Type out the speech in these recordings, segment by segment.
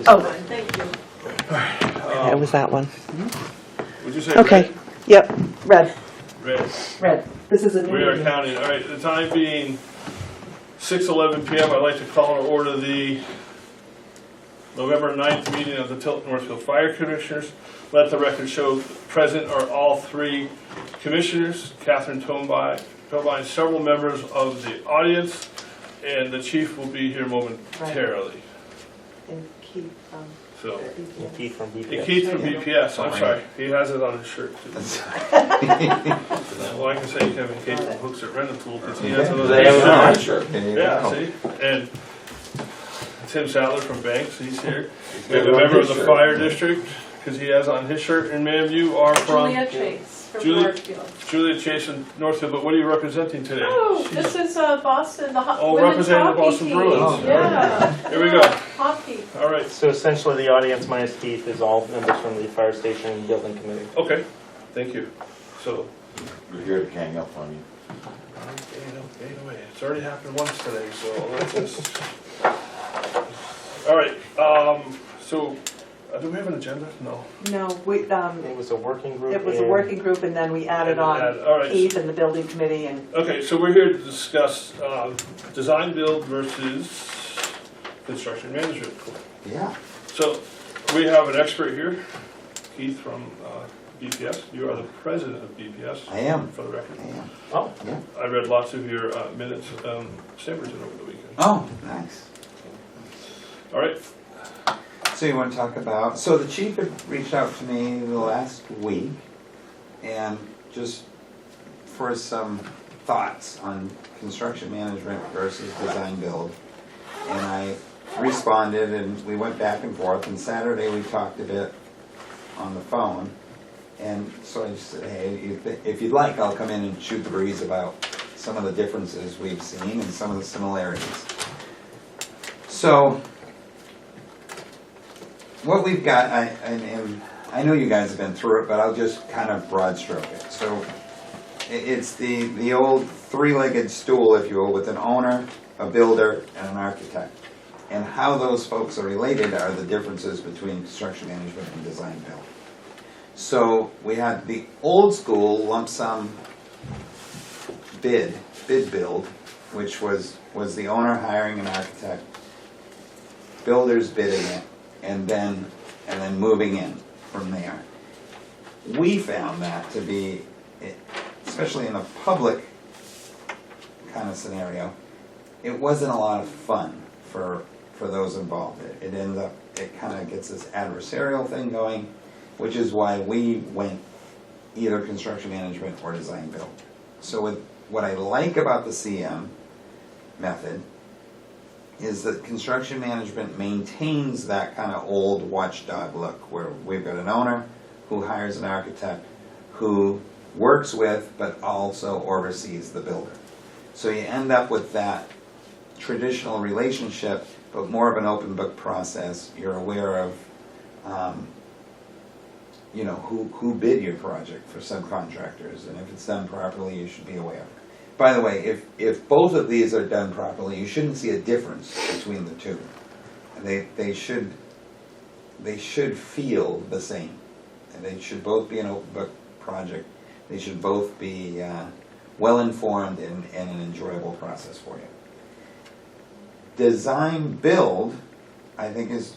Oh, Thank you. it was that one. Would you say Okay, yep, red, red? red. This is a new We are meeting. counting. All right, the time being 6:11 p.m., I'd like to call to order the November 9th meeting of the Tilton Northfield Fire Commissioners. Let the record show present are all three commissioners, Catherine Tomby, and several members of the audience, and the chief will be here momentarily. And keep, So, And Keith from and BPS. Keith from BPS, I'm sorry, he has it on his shirt too. Well, I can say Kevin Keith from Hooks at Rental because he has it on They his have it shirt. on. There you Yeah, go. see, and Tim Sadler from Banks, he's here. We got have it a on member of his the shirt. fire district, because he has on his shirt, and ma'am, you are from Julia Chase from Julie- Northfield. Julia Chase in Northfield, but what are you representing today? Oh, this is Boston, the Oh, women's representing the hockey Boston team. Bruins. Yeah. Here we go. Hockey. All right, So essentially, the audience minus Keith is all members from the fire station building committee. okay, thank you. So, We're here to hang up on you. anyway, it's already happened once today, so let's just. All right, so, do we have an agenda? No. no, we, It was a working group. it was a and- working group and then we added All on right. Keith and the building committee and, Okay, so we're here to discuss design build versus construction management. Yeah. So we have an expert here, Keith from BPS. You are the president of BPS. I am. For the record. I am. Oh, Yeah. I read lots of your minutes, Stamperton over the weekend. Oh, nice. All right, So you want to talk about, so the chief had reached out to me the last week and just for some thoughts on construction management versus design build. And I responded and we went back and forth, and Saturday we talked a bit on the phone. And so I just said, hey, if you'd like, I'll come in and shoot the breeze about some of the differences we've seen and some of the similarities. So what we've got, and I know you guys have been through it, but I'll just kind of broad stroke it. So it's the old three-legged stool, if you will, with an owner, a builder, and an architect. And how those folks are related are the differences between construction management and design build. So we had the old school lump sum bid build, which was the owner hiring an architect, builders bidding it, and then moving in from there. We found that to be, especially in a public kind of scenario, it wasn't a lot of fun for those involved. It ends up, it kind of gets this adversarial thing going, which is why we went either construction management or design build. So what I like about the CM method is that construction management maintains that kind of old watchdog look where we've got an owner who hires an architect who works with but also oversees the builder. So you end up with that traditional relationship but more of an open book process. You're aware of who bid your project for subcontractors, and if it's done properly you should be aware. By the way, if both of these are done properly, you shouldn't see a difference between the two. They should feel the same. And they should both be an open book project. They should both be well informed and an enjoyable process for you. Design build, I think, is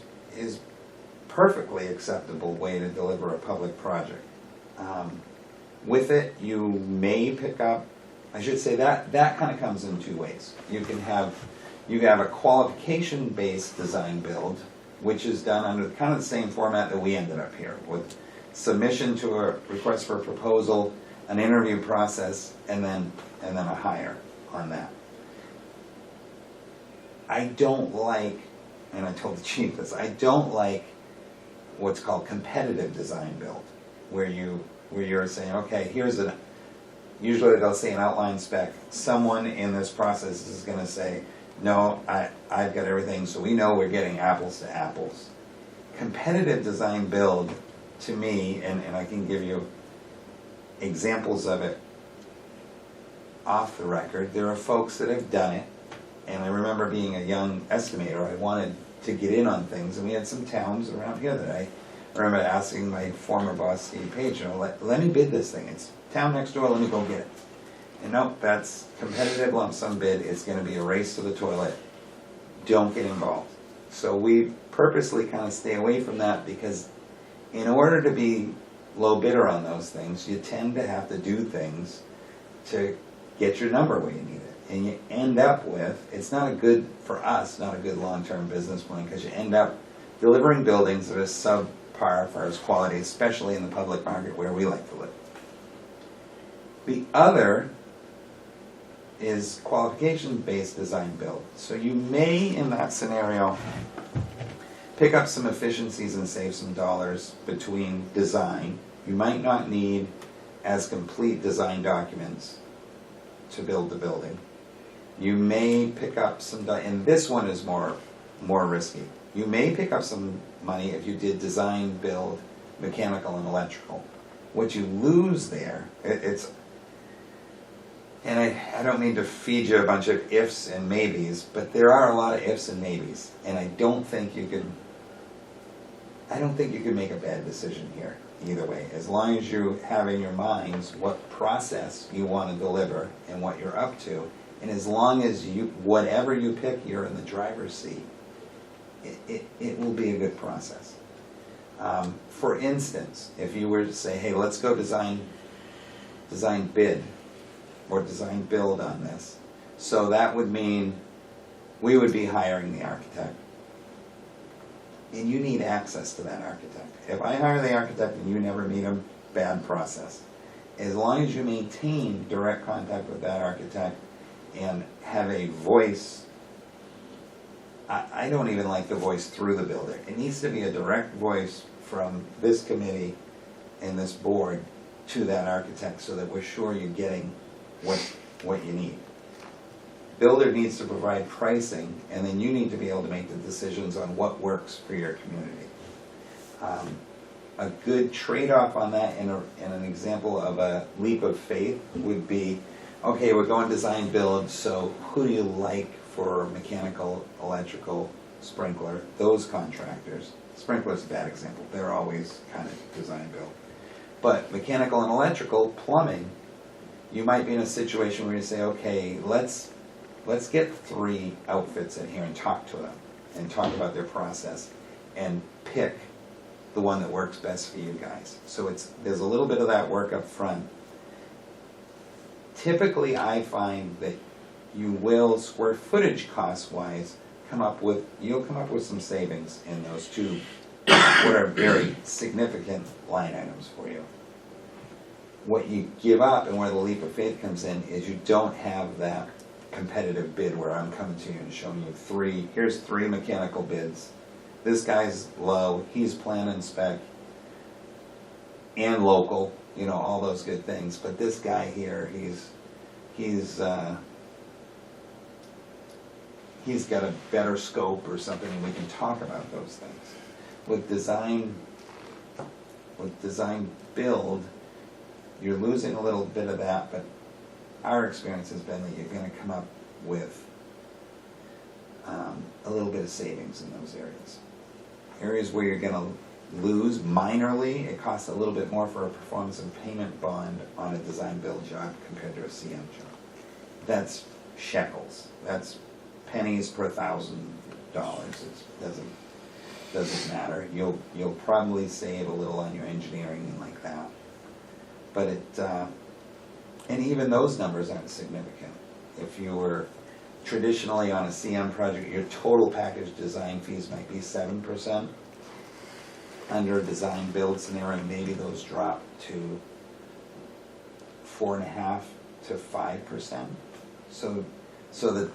perfectly acceptable way to deliver a public project. With it, you may pick up, I should say that kind of comes in two ways. You have a qualification-based design build, which is done under kind of the same format that we ended up here, with submission to a request for a proposal, an interview process, and then a hire on that. I don't like, and I told the chief this, I don't like what's called competitive design build, where you're saying, okay, usually they'll say an outline spec. Someone in this process is going to say, no, I've got everything, so we know we're getting apples to apples. Competitive design build, to me, and I can give you examples of it off the record, there are folks that have done it, and I remember being a young estimator, I wanted to get in on things, and we had some towns around here that I remember asking my former boss, Steve Page, you know, let me bid this thing, it's town next door, let me go get it. And nope, that's competitive lump sum bid, it's gonna be a race to the toilet, don't get involved. So we purposely kind of stay away from that, because in order to be low bidder on those things, you tend to have to do things to get your number where you need it. And you end up with, it's not a good, for us, not a good long-term business plan, because you end up delivering buildings that are subpar as far as quality, especially in the public market where we like to live. The other is qualification-based design build. So you may, in that scenario, pick up some efficiencies and save some dollars between design. You might not need as complete design documents to build the building. You may pick up some, and this one is more risky. You may pick up some money if you did design, build, mechanical and electrical. What you lose there, it's, and I don't mean to feed you a bunch of ifs and maybes, but there are a lot of ifs and maybes, and I don't think you could make a bad decision here either way, as long as you have in your minds what process you want to deliver and what you're up to, and as long as you, whatever you pick, you're in the driver's seat, it will be a good process. For instance, if you were to say, hey, let's go design bid or design build on this, so that would mean we would be hiring the architect, and you need access to that architect. If I hire the architect and you never meet him, bad process. As long as you maintain direct contact with that architect and have a voice, I don't even like the voice through the builder. It needs to be a direct voice from this committee and this board to that architect, so that we're sure you're getting what you need. Builder needs to provide pricing, and then you need to be able to make the decisions on what works for your community. A good trade-off on that, and an example of a leap of faith would be, okay, we're going design build, so who do you like for mechanical, electrical, sprinkler, those contractors? Sprinkler's a bad example, they're always kind of design build. But mechanical and electrical, plumbing, you might be in a situation where you say, okay, let's get 3 outfits in here and talk to them and talk about their process and pick the one that works best for you guys. So there's a little bit of that work up front. Typically, I find that you will, square footage cost wise, you'll come up with some savings in those 2 what are very significant line items for you. What you give up, and where the leap of faith comes in, is you don't have that competitive bid where I'm coming to you and showing you here's 3 mechanical bids. This guy's low, he's plan and spec and local, you know, all those good things. But this guy here, he's got a better scope or something, and we can talk about those things. With design build, you're losing a little bit of that, but our experience has been that you're going to come up with a little bit of savings in those areas. Areas where you're going to lose minorly, it costs a little bit more for a performance and payment bond on a design build job compared to a CM job. That's shekels. That's pennies per $1,000. It doesn't matter. You'll probably save a little on your engineering and like that. But and even those numbers aren't significant. If you were traditionally on a CM project, your total package design fees might be 7%. Under a design build scenario, maybe those drop to 4.5% to 5%. So the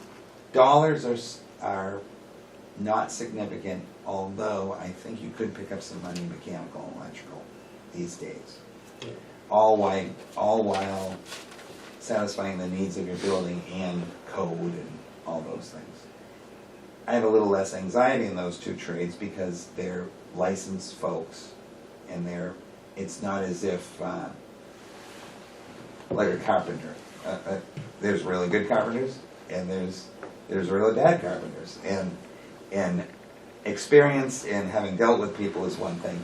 dollars are not significant, although I think you could pick up some money in mechanical and electrical these days. All while satisfying the needs of your building and code and all those things. I have a little less anxiety in those 2 trades because they're licensed folks, and it's not as if like a carpenter. There's really good carpenters, and there's really bad carpenters, and experience and having dealt with people is one thing,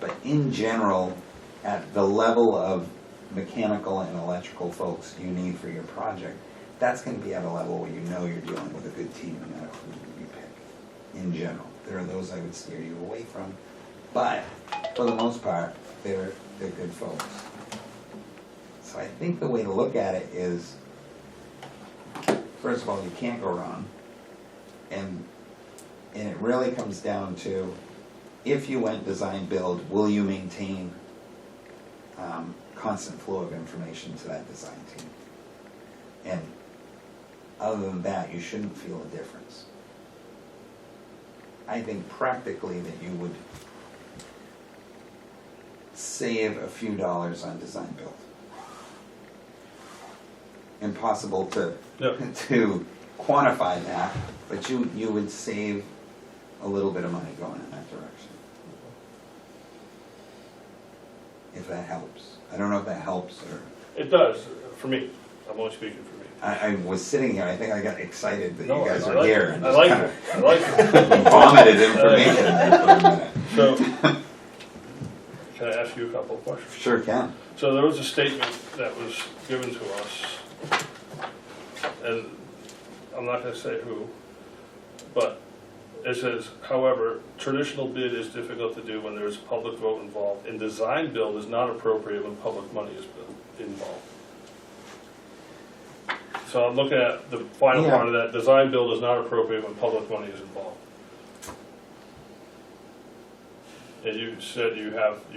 but in general, at the level of mechanical and electrical folks you need for your project, that's going to be at a level where you know you're dealing with a good team no matter who you pick. In general, there are those I would steer you away from, but for the most part, they're good folks. So I think the way to look at it is, first of all, you can't go wrong, and it really comes down to, if you went design build, will you maintain constant flow of information to that design team? And other than that, you shouldn't feel a difference. I think practically that you would save a few dollars on design build. Impossible to Yep. to quantify that, but you would save a little bit of money going in that direction. If that helps. I don't know if that helps, or, It does, for me. I'm only speaking for me. I was sitting here, I think I got excited that No, you guys I are like here. it. And I just like kinda it. I like it. vomited information for a minute. So, can I ask you a couple of questions? Sure can. So there was a statement that was given to us, and I'm not gonna say who, but it says, however, traditional bid is difficult to do when there is public vote involved, and design build is not appropriate when public money is involved. So I'm looking at the final Yeah. part of that, design build is not appropriate when public money is involved. And you said you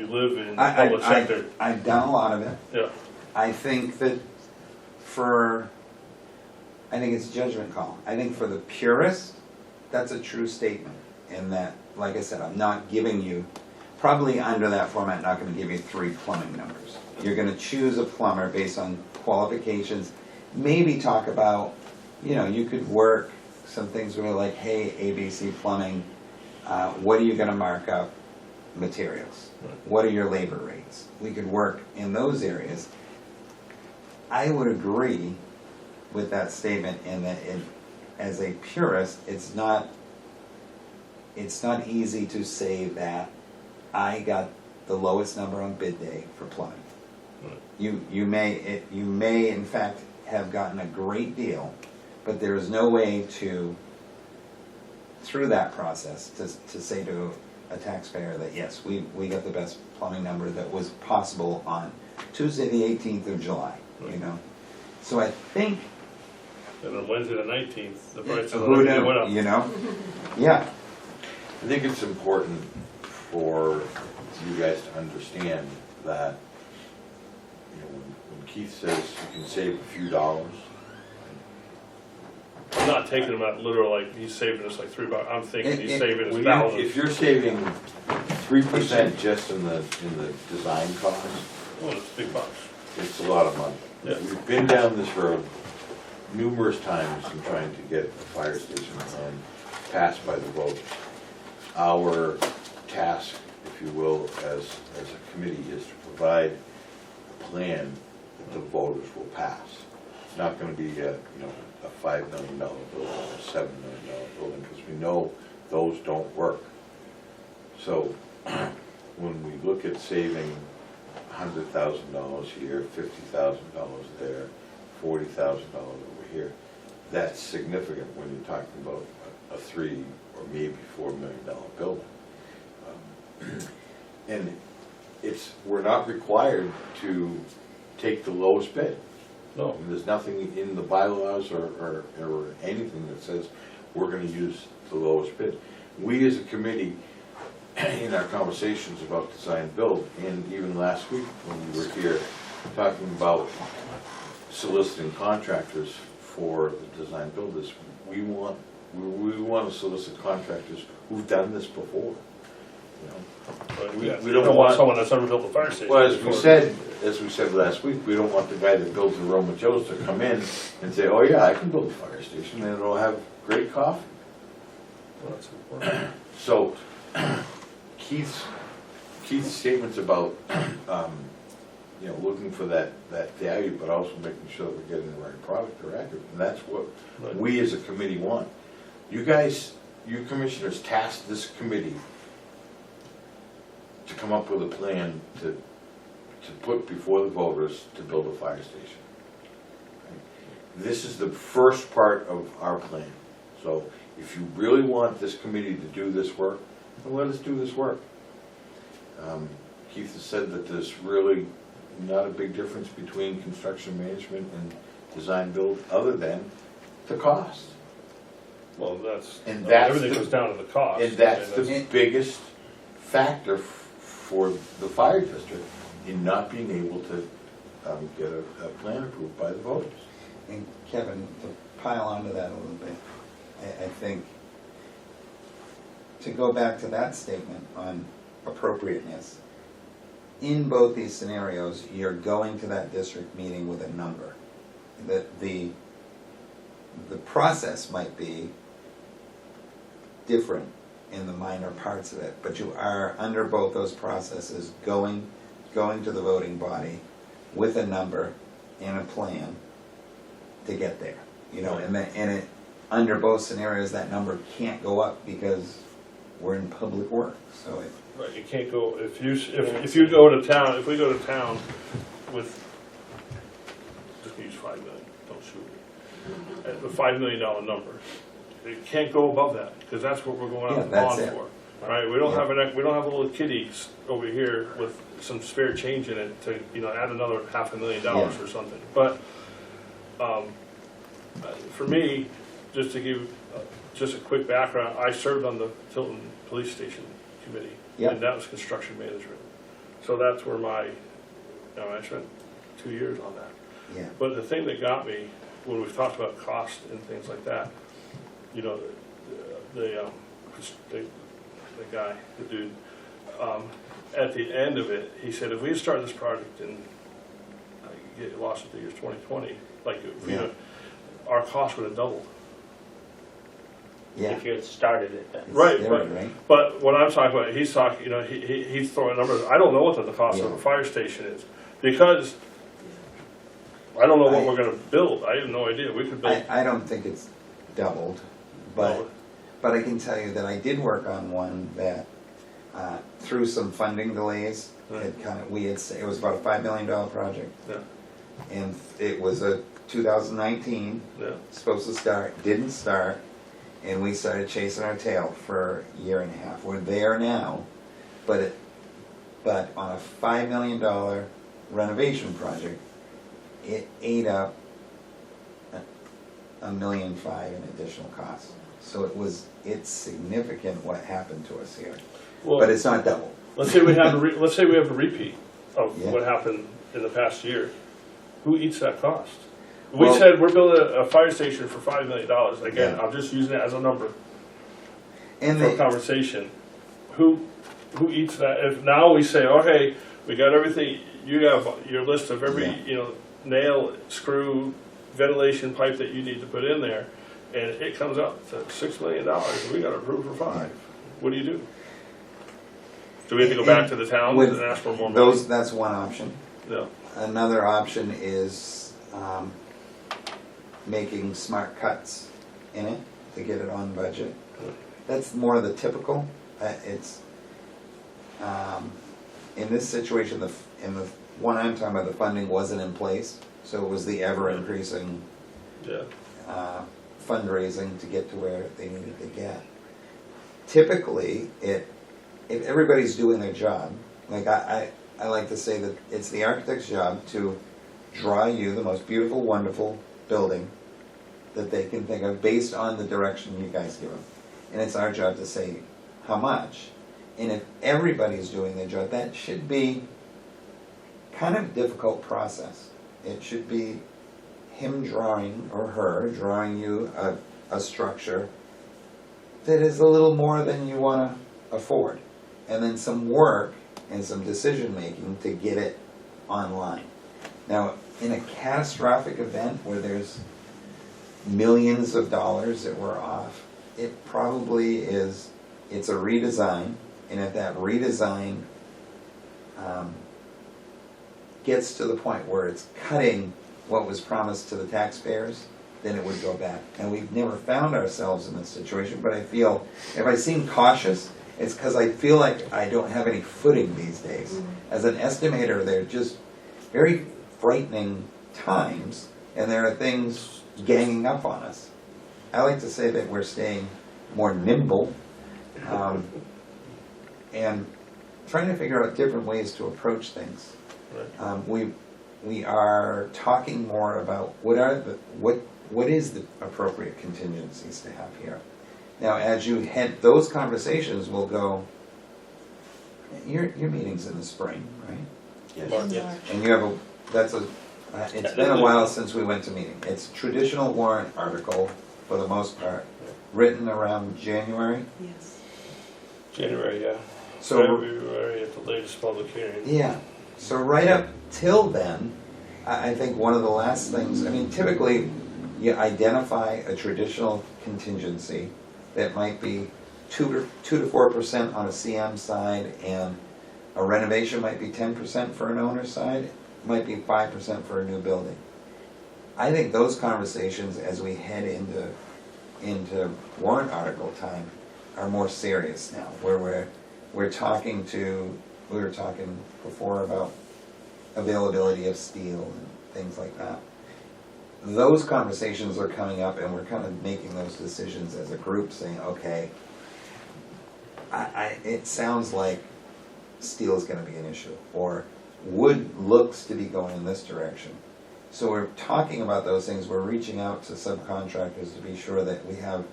live in the public sector. I've done a lot of it. Yeah, I think that I think it's a judgment call. I think for the purist, that's a true statement. In that, like I said, I'm not giving you, probably under that format, not gonna give you 3 plumbing numbers. You're gonna choose a plumber based on qualifications, maybe talk about, you could work some things where like, hey, ABC Plumbing, what are you gonna mark up materials? What are your labor rates? We could work in those areas. I would agree with that statement in that as a purist, it's not easy to say that I got the lowest number on bid day for plumbing. You may in fact have gotten a great deal, but there is no way to, through that process, to say to a taxpayer that yes, we got the best plumbing number that was possible on Tuesday the 18th of July, So I think, and on Wednesday the 19th, the price of who electricity went up. knew, Yeah, I think it's important for you guys to understand that, when Keith says you can save a few dollars, I'm not taking him out literal, like, he's saving us like $3. I'm thinking he's saving us if thousands. you're saving 3% just in the design cost, Oh, it's big bucks. it's a lot of money. Yeah. We've been down this road numerous times in trying to get the fire station plan passed by the vote. Our task, if you will, as a committee is to provide a plan that the voters will pass. It's not going to be a $5 million building or a $7 million building, because we know those don't work. So when we look at saving $100,000 here, $50,000 there, $40,000 over here, that's significant when you're talking about a $3 or maybe $4 million building. And we're not required to take the lowest bid. No, There's nothing in the bylaws or anything that says we're gonna use the lowest bid. We as a committee, in our conversations about design build, and even last week when we were here talking about soliciting contractors for the design build, this, we want to solicit contractors who've done this before. but We we don't don't want want- someone that's never built a fire station. Well, as before. we said last week, we don't want the guy that builds the Roma Joe's to come in and say, oh yeah, I can build a fire station, and it'll have great coffee. Well, that's important. So, Keith's statements about, looking for that value, but also making sure that we're getting the right product are accurate, and that's what Right. we as a committee want. You guys you commissioners tasked this committee to come up with a plan to put before the voters to build a fire station. This is the first part of our plan. So if you really want this committee to do this work, then let us do this work. Keith has said that there's really not a big difference between construction management and design build, other than the cost. Well, that's, And that's everything the- goes down to the cost. And that's I mean, the biggest factor for the fire district in not being able to get a plan approved by the voters. And Kevin, to pile onto that a little bit, I think, to go back to that statement on appropriateness, in both these scenarios, you're going to that district meeting with a number. The process might be different in the minor parts of it, but you are, under both those processes, going to the voting body with a number and a plan to get there. You know, under both scenarios, that number can't go up because we're in public work, so it. Right, you can't go, if you go to town, if we go to town with, just use 5 million, don't shoot me, at the $5 million number, it can't go above that, because that's what we're going Yeah, out that's on it. for. Right, we don't have a little kitty over here with some spare change in it to, add another $500,000 Yeah. or something. But, for me, just to give, just a quick background, I served on the Tilton Police Station Committee. Yep. And that was construction management. So that's where I spent 2 years on that. Yeah. But the thing that got me, when we've talked about cost and things like that, the guy, the dude, at the end of it, he said, if we had started this project in, I get lost at the year 2020, like, Yeah. our cost would have doubled. Yeah. If you had started it then. Right, There, but, right? but what I'm talking about, he's talking, he's throwing numbers, I don't know what the cost of Yeah. a fire station is, because I don't know what I- we're gonna build, I have no idea, we could build. I don't think it's doubled, but I can tell you that I did work on one that, through some funding delays, Right. it was about a $5 million project, Yeah, and it was a 2019, yeah, supposed to start, didn't start, and we started chasing our tail for a year and a half. We're there now, but on a $5 million renovation project, it ate up $1.5 million in additional costs. So it's significant what happened to us here, well, but it's not double. let's say we have a repeat of Yeah. what happened in the past year, who eats that cost? We Well- said we're building a fire station for $5 million, again, Yeah. I'm just using it as a number And for a conversation. Who eats that? If now we say, okay, we got everything, you have your list of every, Yeah. nail, screw, ventilation pipe that you need to put in there, and it comes up to $6 million, and we got approved for 5. What do you do? Do we have to go back to the town with and ask for more money? that's one option. No. Another option is making smart cuts in it to get it on budget. That's more the typical. It's in this situation, in the one I'm talking about, the funding wasn't in place, so it was the ever increasing Yeah. fundraising to get to where they needed to get. Typically, if everybody's doing their job, like I like to say that it's the architect's job to draw you the most beautiful, wonderful building that they can think of based on the direction you guys give them. And it's our job to say how much. And if everybody's doing their job, that should be kind of a difficult process. It should be him drawing, or her drawing you a structure that is a little more than you want to afford. And then some work and some decision making to get it online. Now, in a catastrophic event where there's millions of dollars that we're off, it probably is, it's a redesign, and if that redesign gets to the point where it's cutting what was promised to the taxpayers, then it would go back. And we've never found ourselves in this situation, but I feel, if I seem cautious, it's because I feel like I don't have any footing these days. As an estimator, they're just very frightening times, and there are things ganging up on us. I like to say that we're staying more nimble, and trying to figure out different ways to approach things. We are talking more about what is the appropriate contingencies to have here. Now, as you head, those conversations will go. Your meeting's in the spring, right? Yes. Yes. And you have it's been a while since we went to meeting. It's traditional warrant article for the most part, written around January. Yes. January, yeah. So February at the latest public hearing. yeah, so right up till then, I think one of the last things, I mean, typically you identify a traditional contingency that might be 2 to 4% on a CM side, and a renovation might be 10% for an owner's side, might be 5% for a new building. I think those conversations as we head into warrant article time are more serious now, where we were talking before about availability of steel and things like that. Those conversations are coming up, and we're kind of making those decisions as a group, saying, okay, it sounds like steel is going to be an issue, or wood looks to be going in this direction. So we're talking about those things. We're reaching out to subcontractors to be sure that we have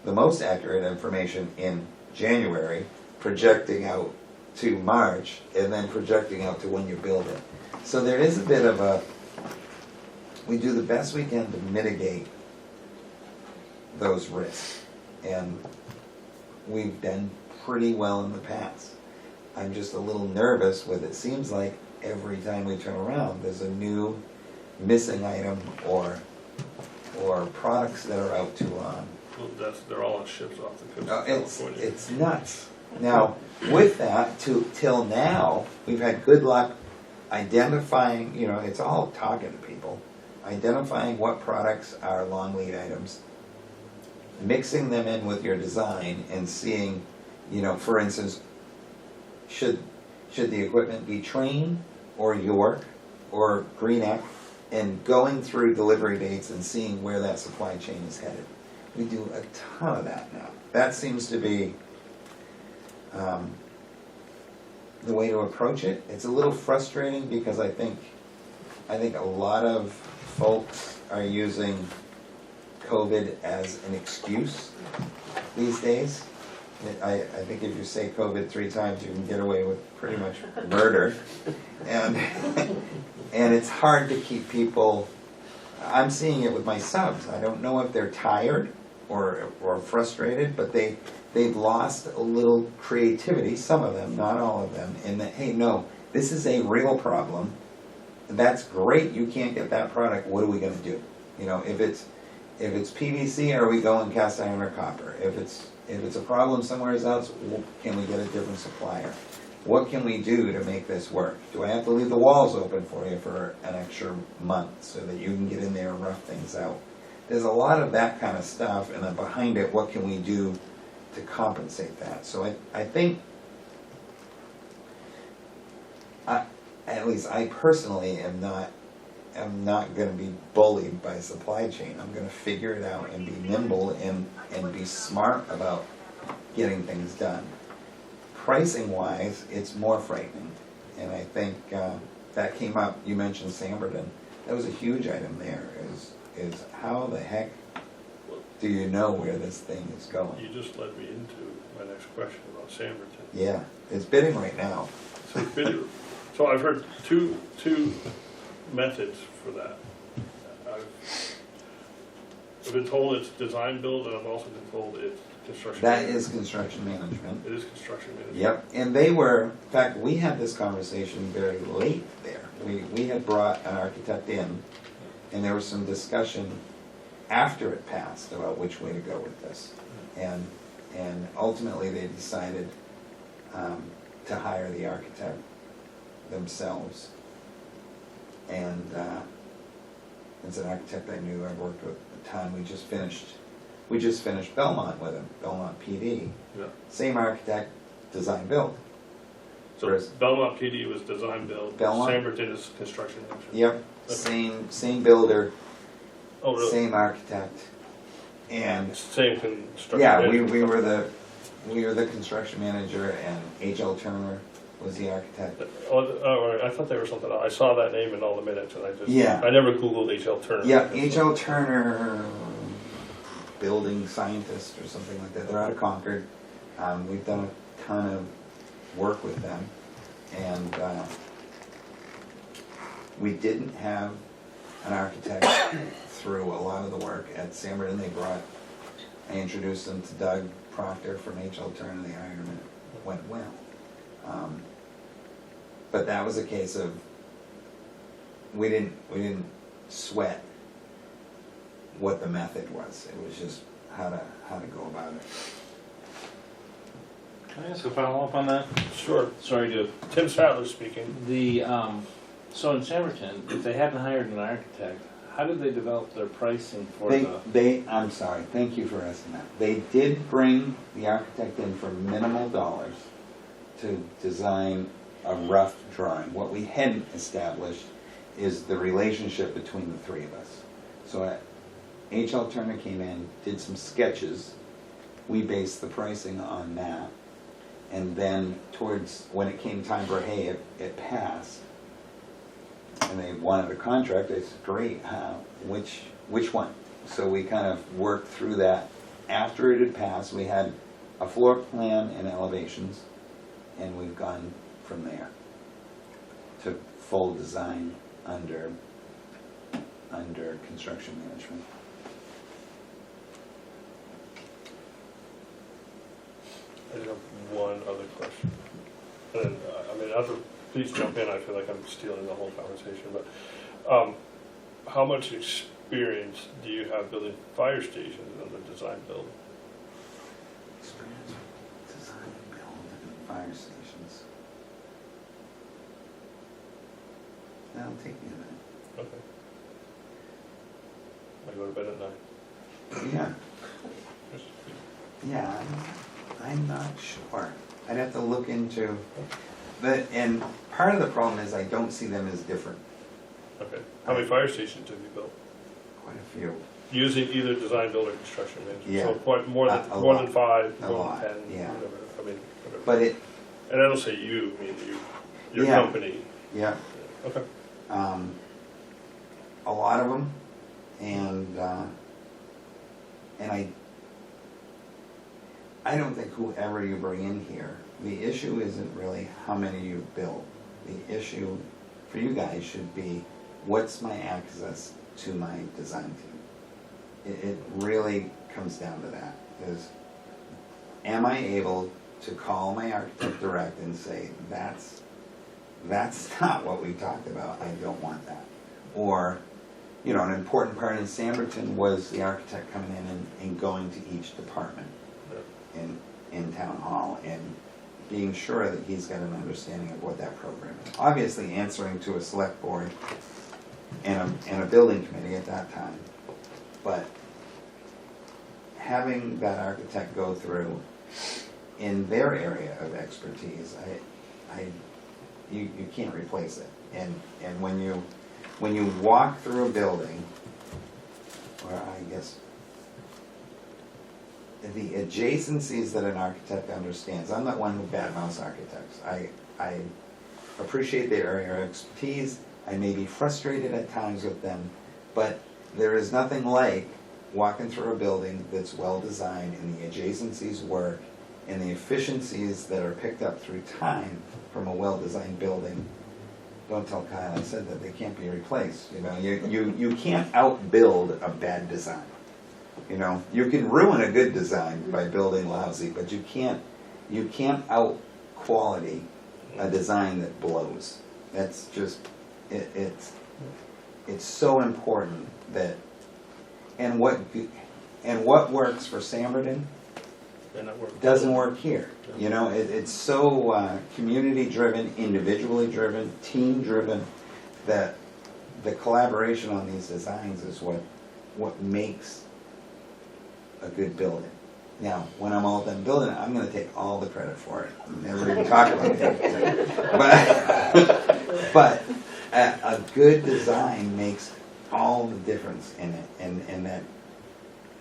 the most accurate information in January, projecting out to March, and then projecting out to when you build it. So there is a bit of we do the best we can to mitigate those risks. And we've done pretty well in the past. I'm just a little nervous with it. Seems like every time we turn around, there's a new missing item or products that are out too long. Well, they're all on ships off the coast of California. It's nuts. Now, with that, till now, we've had good luck identifying, it's all talking to people, identifying what products are long lead items, mixing them in with your design and seeing, for instance, should the equipment be Train or York or Greenack, and going through delivery dates and seeing where that supply chain is headed. We do a ton of that now. That seems to be the way to approach it. It's a little frustrating because I think a lot of folks are using COVID as an excuse these days. I think if you say COVID 3 times, you can get away with pretty much murder. And it's hard to keep people. I'm seeing it with my subs. I don't know if they're tired or frustrated, but they've lost a little creativity, some of them, not all of them, in that, hey, no, this is a real problem. That's great, you can't get that product, what are we gonna do? If it's PVC, are we going cast iron or copper? If it's a problem somewhere else, can we get a different supplier? What can we do to make this work? Do I have to leave the walls open for you for an extra month so that you can get in there and rough things out? There's a lot of that kind of stuff, and then behind it, what can we do to compensate that? So I think, at least I personally am not going to be bullied by supply chain. I'm going to figure it out and be nimble and be smart about getting things done. Pricing wise, it's more frightening, and I think that came up. You mentioned Samberton. That was a huge item there. Is how the heck do you know where this thing is going? You just led me into my next question about Samberton. Yeah, it's bidding right now. So I've heard two methods for that. I've been told it's design build, and I've also been told it's construction. That is construction management. It is construction management. Yep, and in fact, we had this conversation very late there. We had brought an architect in, and there was some discussion after it passed about which way to go with this. And ultimately they decided to hire the architect themselves. And It's an architect I knew, I worked with a ton. We just finished Belmont with him, Belmont PD. Yeah. Same architect, design build. So Whereas- Belmont PD was design build, Belmont? Samberton is construction manager. Yep, Okay. same builder, Oh, really? same architect. And Same construction yeah, manager. we were the construction manager, and H.L. Turner was the architect. Oh, right. I thought they were something else. I saw that name in all the minutes, and Yeah. I never Googled H.L. Turner. Yeah, H.L. Turner, building scientist or something like that. They're out of Concord. We've done a ton of work with them, and we didn't have an architect through a lot of the work at Samberton. I introduced them to Doug Proctor from H.L. Turner. They hired him, and it went well. But that was a case of we didn't sweat what the method was. It was just how to go about it. Can I ask a follow-up on that? Sure. Sorry to, Tim Sattler speaking. so in Samberton, if they hadn't hired an architect, how did they develop their pricing for I'm sorry, thank you for asking that. They did bring the architect in for minimal dollars to design a rough drawing. What we hadn't established is the relationship between the three of us. So H.L. Turner came in, did some sketches. We based the pricing on that. And then towards, when it came time for, hey, it passed, and they wanted a contract, I said, great, which one? So we kind of worked through that. After it had passed, we had a floor plan and elevations, and we've gone from there to full design under construction management. I just have one other question. And, please jump in, I feel like I'm stealing the whole conversation, but, how much experience do you have building fire stations in the design build? Experience with design, build, and fire stations. That'll take me a minute. Okay. I go to bed at night. Yeah, Just- yeah, I'm not sure. I'd have to look into, and part of the problem is I don't see them as different. Okay. How many fire stations have you built? Quite a few. Using either design build or construction management? Yeah. So quite more A than, more lot. than 5, A more lot, than 10, yeah. whatever. Whatever. But it, And I don't say you, I mean your Yeah. company. yeah, Okay. a lot of them, and I don't think whoever you bring in here, the issue isn't really how many you build. The issue for you guys should be, what's my access to my design team? It really comes down to that, is am I able to call my architect direct and say, that's not what we talked about, I don't want that. Or, you know, an important part in Samberton was the architect coming in and going to each department in town hall and being sure that he's got an understanding of what that program is. Obviously answering to a select board and a building committee at that time, but having that architect go through in their area of expertise, you can't replace it. And when you walk through a building, or I guess the adjacencies that an architect understands. I'm not one who badmouths architects. I appreciate their area of expertise. I may be frustrated at times with them, but there is nothing like walking through a building that's well designed and the adjacencies work and the efficiencies that are picked up through time from a well-designed building. Don't tell Kyle I said that, they can't be replaced. You know, you can't outbuild a bad design. You know, you can ruin a good design by building lousy, but you can't out quality a design that blows. That's just it's so important that and what works for Samberton And that worked. doesn't work here. You know, it's so community driven, individually driven, team driven that the collaboration on these designs is what makes a good building. Now, when I'm all done building it, I'm gonna take all the credit for it, never even talk about it. But a good design makes all the difference in it, and that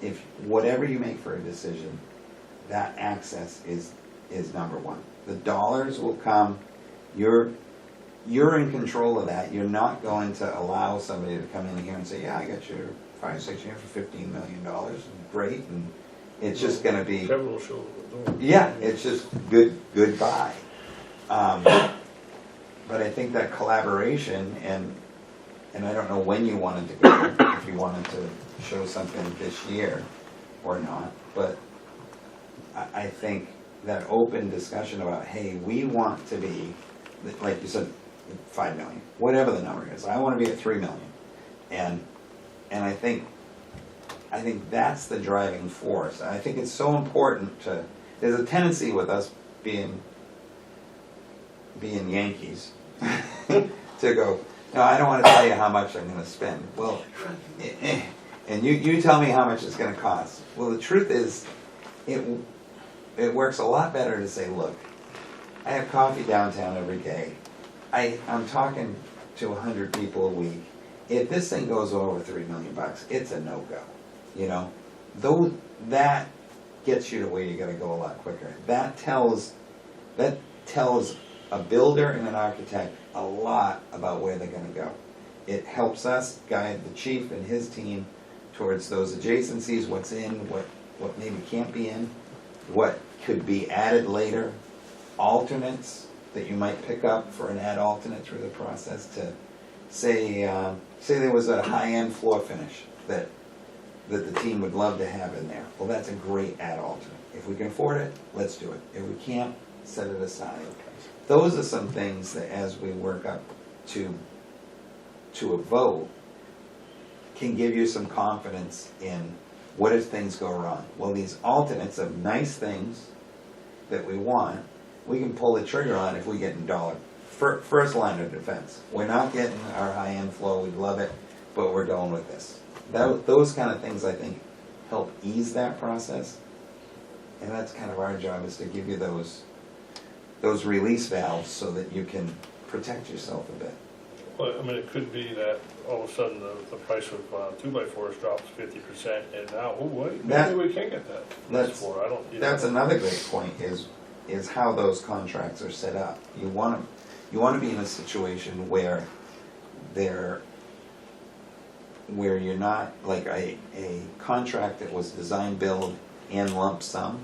if, whatever you make for a decision, that access is number one. The dollars will come, you're in control of that. You're not going to allow somebody to come in here and say, yeah, I got your fire station here for $15 million, great, and it's just gonna be, Several show the door. yeah, it's just goodbye. But I think that collaboration, and I don't know when you wanted to go, if you wanted to show something this year or not, but I think that open discussion about, hey, we want to be, like you said, 5 million, whatever the number is. I want to be at 3 million. And I think that's the driving force. I think it's so important to, there's a tendency with us being Yankees to go, no, I don't want to tell you how much I'm going to spend. Well, and you tell me how much it's going to cost. Well, the truth is, it works a lot better to say, look, I have coffee downtown every day. I'm talking to 100 people a week. If this thing goes over $3 million, it's a no-go. You know, though that gets you to where you got to go a lot quicker. That tells a builder and an architect a lot about where they're going to go. It helps us guide the chief and his team towards those adjacencies, what's in, what maybe can't be in, what could be added later, alternates that you might pick up for an add alternate through the process. To say there was a high-end floor finish that the team would love to have in there. Well, that's a great add alternate. If we can afford it, let's do it. If we can't, set it aside. Those are some things that, as we work up to a vote, can give you some confidence in what if things go wrong. Well, these alternates of nice things that we want, we can pull the trigger on if we get in dollar. First line of defense. We're not getting our high-end flow, we love it, but we're going with this. Those kind of things, I think, help ease that process. And that's kind of our job, is to give you those release valves so that you can protect yourself a bit. Well, I mean, it could be that all of a sudden the price of 2x4s drops 50%, and now, oh wait, maybe we can't get that. That's another great point, is how those contracts are set up. You want to be in a situation where you're not like a contract that was design build and lump sum.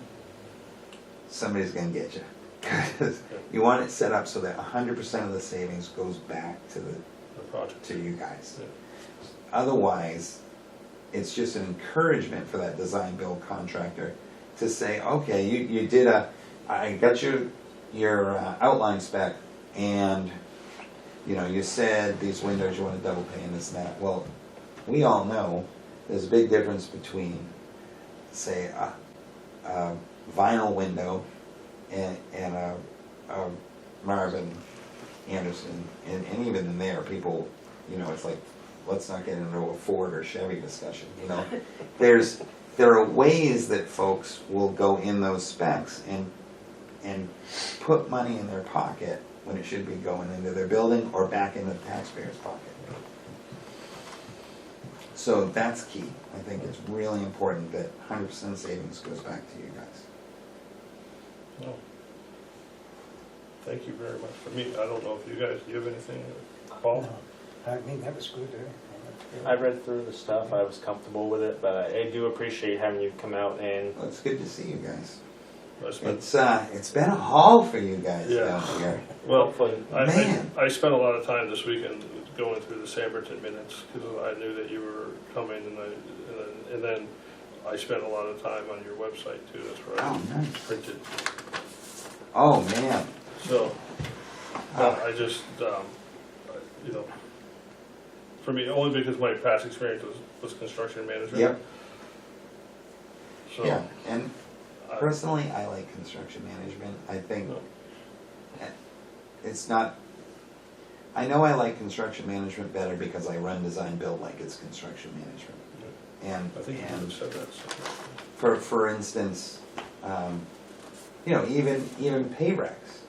Somebody's going to get you. Because you want it set up so that 100% of the savings goes back to the project, to you guys. Yeah. Otherwise, it's just an encouragement for that design build contractor to say, okay, you did I got your outline spec, and you said these windows you want to double pane this and that. Well, we all know there's a big difference between, say, a vinyl window and a Marvin Anderson, and even in there, people, it's like, let's not get into a Ford or Chevy discussion. There are ways that folks will go in those specs and put money in their pocket when it should be going into their building or back into the taxpayer's pocket. So that's key. I think it's really important that 100% savings goes back to you guys. No. Thank you very much. For me, I don't know if you guys, do you have anything, Paul? I mean, that was good. I read through the stuff, I was comfortable with it, but I do appreciate having you come out and... Well, it's good to see you guys. I It's been a haul for you guys Yeah. down here. Well, hopefully... Man. I spent a lot of time this weekend going through the Samberton minutes, because I knew that you were coming, and then I spent a lot of time on your website too. That's where I Oh, nice. printed. Oh, man. So, I just, for me, only because my past experience was construction management. Yep. So, Yeah, and personally, I like construction management. I think No. it's not, I know I like construction management better because I run design build like it's construction management. And, I think you and said that. So. for instance, you know, even pay recs.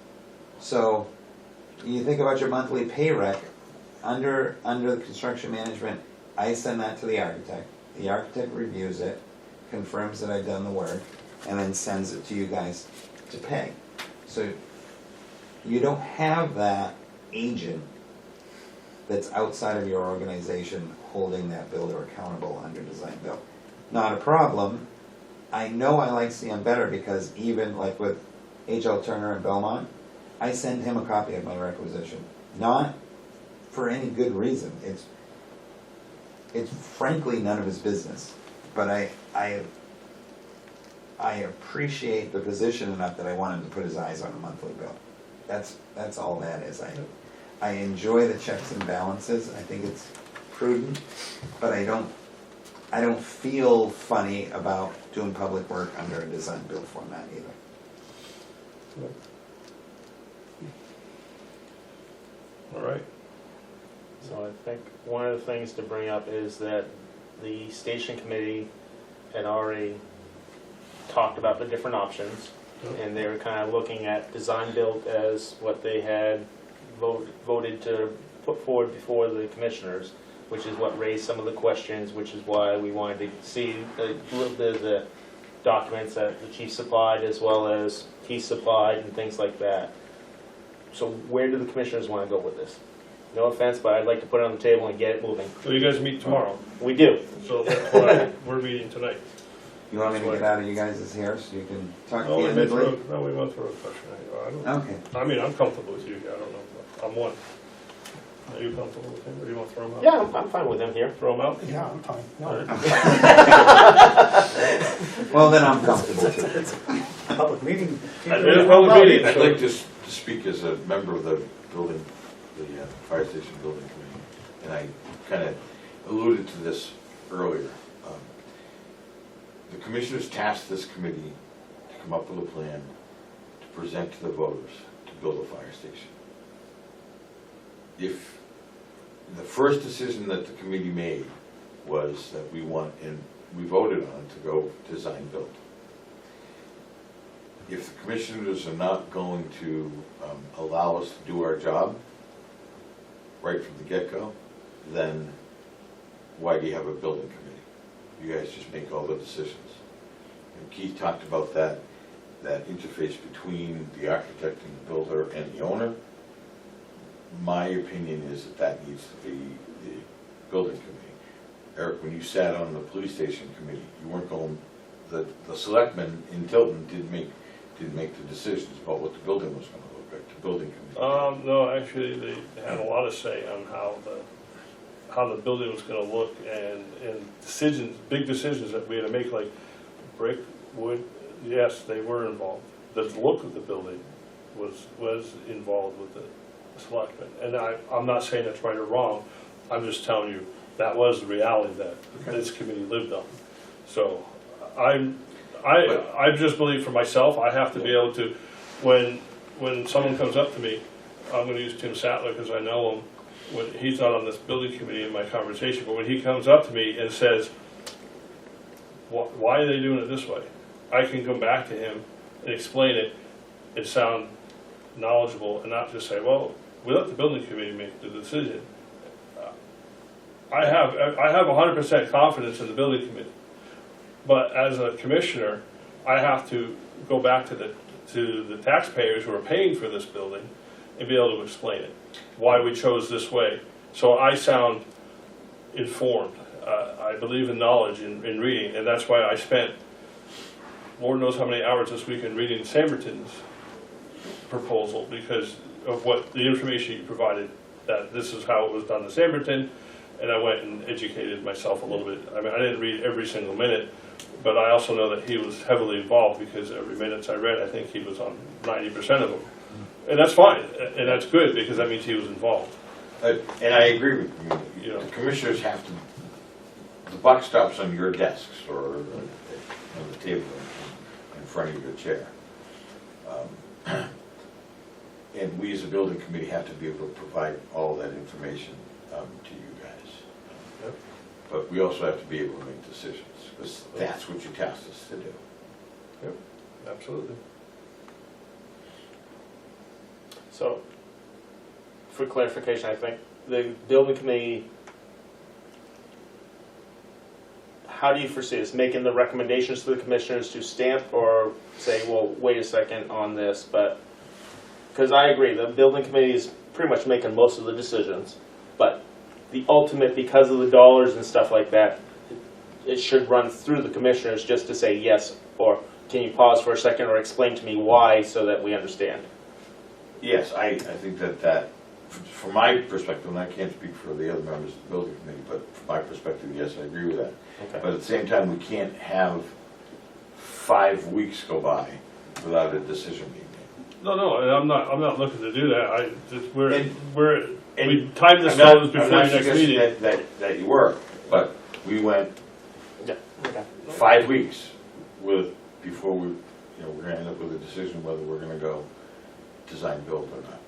So you think about your monthly pay rec, under the construction management, I send that to the architect. The architect reviews it, confirms that I've done the work, and then sends it to you guys to pay. So you don't have that agent that's outside of your organization holding that builder accountable under design build. Not a problem. I know I like CM better because even like with H.L. Turner in Belmont, I send him a copy of my requisition. Not for any good reason. It's frankly none of his business. But I appreciate the position enough that I want him to put his eyes on a monthly bill. That's all that is. I enjoy the checks and balances. I think it's prudent, but I don't feel funny about doing public work under a design build format either. All right. So I think one of the things to bring up is that the station committee had already talked about the different options, and they were kind of looking at design build as what they had voted to put forward before the commissioners, which is what raised some of the questions, which is why we wanted to see a little bit of the documents that the chief supplied as well as he supplied and things like that. So where do the commissioners want to go with this? No offense, but I'd like to put it on the table and get it moving. So you guys meet tomorrow. We do. So that's why we're meeting tonight. You want me to get out of you guys' hair so you can talk No, we went candidly? through a question. I don't. Okay. I mean, I'm comfortable with you. I don't know. I'm one. Are you comfortable with him, or do you want to throw him out? Yeah, I'm fine with them here. Throw him out? Yeah, I'm fine. All No, right. Well, then I'm comfortable too. public meeting. It is a public meeting. I'd like to speak as a member of the building, the fire station building committee, and I kind of alluded to this earlier. The commissioners tasked this committee to come up with a plan to present to the voters to build a fire station. If the first decision that the committee made was that we voted on to go design build. If the commissioners are not going to allow us to do our job right from the get-go, then why do you have a building committee? You guys just make all the decisions. And Keith talked about that interface between the architect and the builder and the owner. My opinion is that needs to be the building committee. Eric, when you sat on the police station committee, you weren't going, the selectmen in Tilton didn't make the decisions about what the building was going to look like, the building committee. No, actually, they had a lot of say on how the building was going to look, and decisions, big decisions that we had to make, like brick, wood. Yes, they were involved. The look of the building was involved with the selectmen, and I'm not saying that's right or wrong. I'm just telling you that was the reality that this committee lived on. So I just believe for myself, I have to be able to, when someone comes up to me, I'm going to use Tim Sattler because I know him. When he's not on this building committee in my conversation, but when he comes up to me and says, why are they doing it this way? I can come back to him and explain it and sound knowledgeable and not just say, well, we let the building committee make the decision. I have 100% confidence in the building committee, but as a commissioner, I have to go back to the taxpayers who are paying for this building and be able to explain it, why we chose this way. So I sound informed. I believe in knowledge in reading, and that's why I spent Lord knows how many hours this weekend reading Samberton's proposal, because of what the information you provided, that this is how it was done to Samberton, and I went and educated myself a little bit. I mean, I didn't read every single minute, but I also know that he was heavily involved, because every minute I read, I think he was on 90% of them. And that's fine, and that's good, because that means he was involved. And I agree with you. You know. The commissioners have to, the buck stops on your desks or on the table in front of your chair. And we as a building committee have to be able to provide all that information to you guys. Yep. But we also have to be able to make decisions, because that's what you tasked us to do. Absolutely. So, for clarification, I think the building committee, how do you foresee this? Making the recommendations to the commissioners to stamp, or say, well, wait a second on this, but, because I agree, the building committee is pretty much making most of the decisions, but the ultimate, because of the dollars and stuff like that, it should run through the commissioners just to say yes, or can you pause for a second or explain to me why so that we understand? Yes, I think that, from my perspective, and I can't speak for the other members of the building committee, but from my perspective, yes, I agree with that. Okay. But at the same time, we can't have 5 weeks go by without a decision being made. No, and I'm not looking to do that. And- We timed this I'm not- before I'm your not next suggesting meeting. that you were, but we went Yeah, okay. 5 weeks before we're gonna end up with a decision whether we're gonna go design build or not.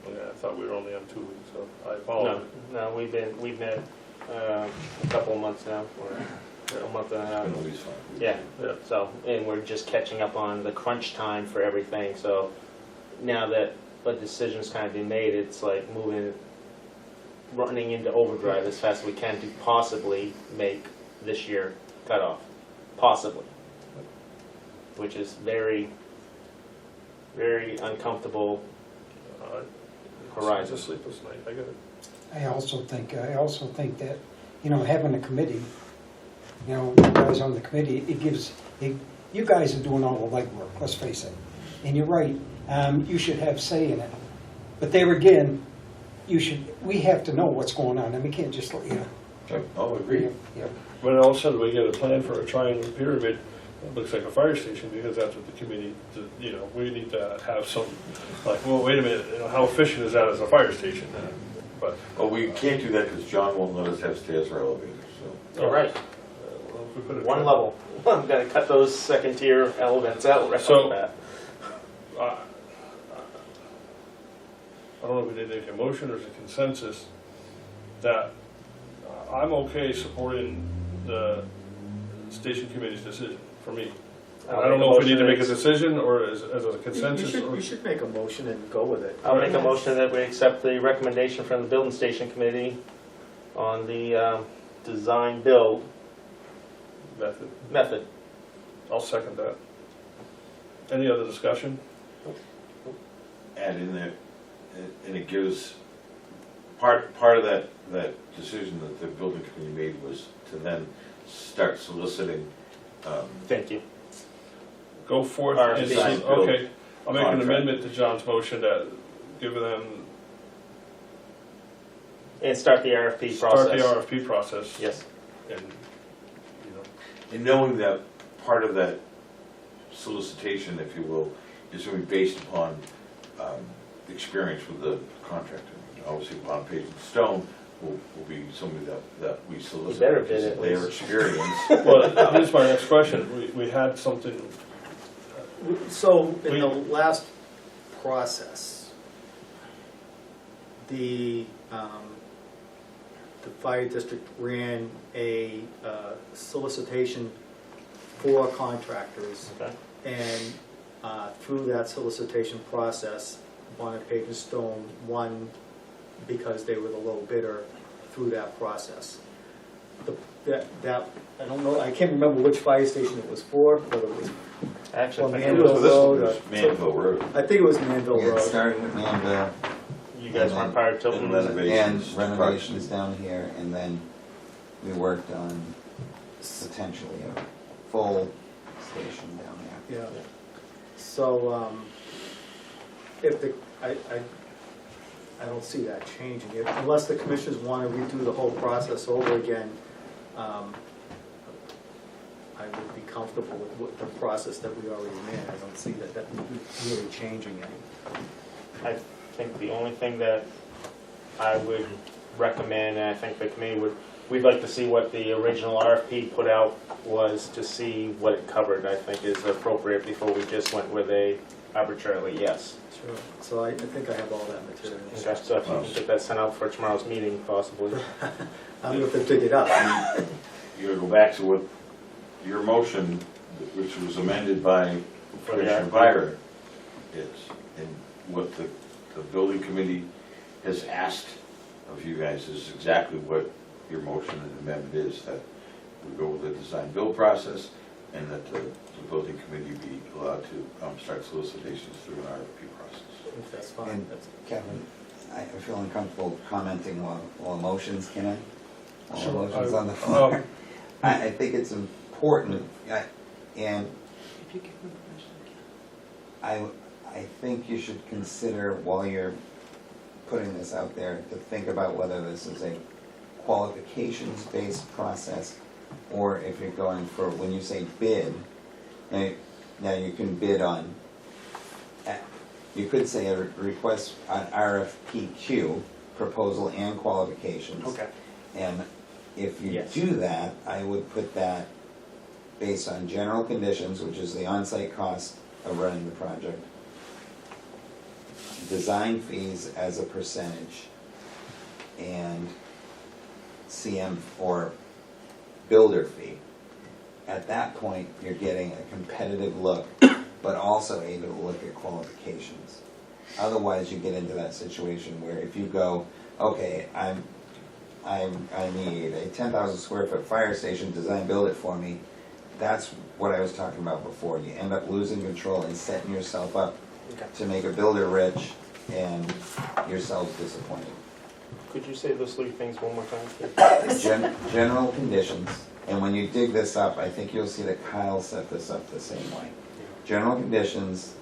Yeah, I thought we were only on 2 weeks, so I No, apologize. no, we've been a couple of months now, or a month and a half. It's been at least 5 weeks. Yeah, Yeah. so, and we're just catching up on the crunch time for everything, so now that a decision's kind of been made, it's like running into overdrive as fast as we can to possibly make this year cutoff, possibly. Which is very, very uncomfortable horizon. It's a sleepless night, I get it. I also think that, having a committee, you guys on the committee, you guys are doing all the legwork, let's face it. And you're right, you should have say in it. But there again, we have to know what's going on, and we can't just, Oh, agreed. yeah. When all of a sudden we get a plan for a triangle pyramid, it looks like a fire station, because that's what the committee, we need to have some, like, well, wait a minute, how efficient is that as a fire station? But, Well, we can't do that because John won't let us have stairs or elevators, so. All right, well, if we put it. one level. I'm gonna cut those second tier elements out right So- off the bat. I don't know if we did a motion or is it consensus that I'm okay supporting the station committee's decision, for me. I don't know if we need to make a decision or as a consensus. or- You should make a motion and go with it. I'll make a motion that we accept the recommendation from the building station committee on the design build Method. method. I'll second that. Any other discussion? Add in there, and it gives, part of that decision that the building committee made was to then start soliciting, Thank you. Go forth Our and, design build okay, I'll make an contract. amendment to John's motion that give them, And start the RFP start process. the RFP process. Yes. And, and knowing that part of that solicitation, if you will, is going to be based upon experience with the contractor. Obviously, upon page and stone will be somebody that we solicit. You better because bid it, of their please. experience. well, here's my next question. We had something, So, in the last process, the fire district ran a solicitation for contractors, Okay. and through that solicitation process, Bonnet Page and Stone won because they were the low bidder through that process. That I don't know, I can't remember which fire station it was for, whether it was, I actually Well, think it Manville was, So this Road, was Manville Road. I think it was Manville Yeah, it Road. started at Manville, you guys weren't part of Tilton. And was it? and Renovations. renovations down here, and then we worked on potentially a full station down there. Yeah. So, if I don't see that changing, unless the commissioners want to redo the whole process over again. I would be comfortable with the process that we already ran. I don't see that really changing any. I think the only thing that I would recommend, and I think the committee we'd like to see what the original RFP put out was, to see what it covered, I think is appropriate before we just went with a arbitrarily, yes. Sure. So I think I have all that material. Okay, so if you can get that sent out for tomorrow's meeting, possibly. I'm going to dig it up. You gotta go back to what your motion, which was amended by For the Commissioner RFP. Byron, is, and what the building committee has asked of you guys is exactly what your motion and amendment is, that we go with the design-build process, and that the building committee be allowed to start solicitations through an RFP process. If that's fine. And That's- Kevin, I feel uncomfortable commenting while motions, can I? While Sure, motions I- on the floor. I think it's important, and If you give me permission. I think you should consider, while you're putting this out there, to think about whether this is a qualifications-based process, or if you're going for, when you say bid, now you can bid on, you could say a request on RFPQ, proposal and qualifications. Okay. And if you Yes. do that, I would put that based on general conditions, which is the on-site cost of running the project, design fees as a percentage, and CM or builder fee. At that point, you're getting a competitive look, but also able to look at qualifications. Otherwise, you get into that situation where if you go, okay, I need a 10,000 square foot fire station, design build it for me. That's what I was talking about before. You end up losing control and setting yourself up Okay. to make a builder rich and yourself disappointed. Could you say those three things one more time, please? General conditions, and when you dig this up, I think you'll see that Kyle set this up the same way. General conditions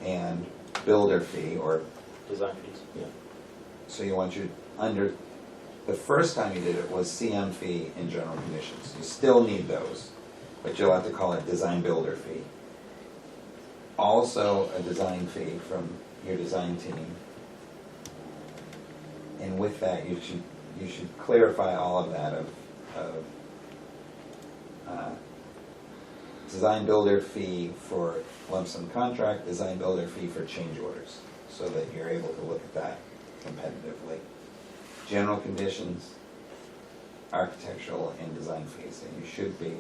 and builder fee, or, Design fees, yeah. so you want you under, the first time you did it was CM fee and general conditions. You still need those, but you'll have to call it design builder fee. Also a design fee from your design team. And with that, you should clarify all of that of design builder fee for lump sum contract, design builder fee for change orders, so that you're able to look at that competitively. General conditions, architectural and design fees, and you should be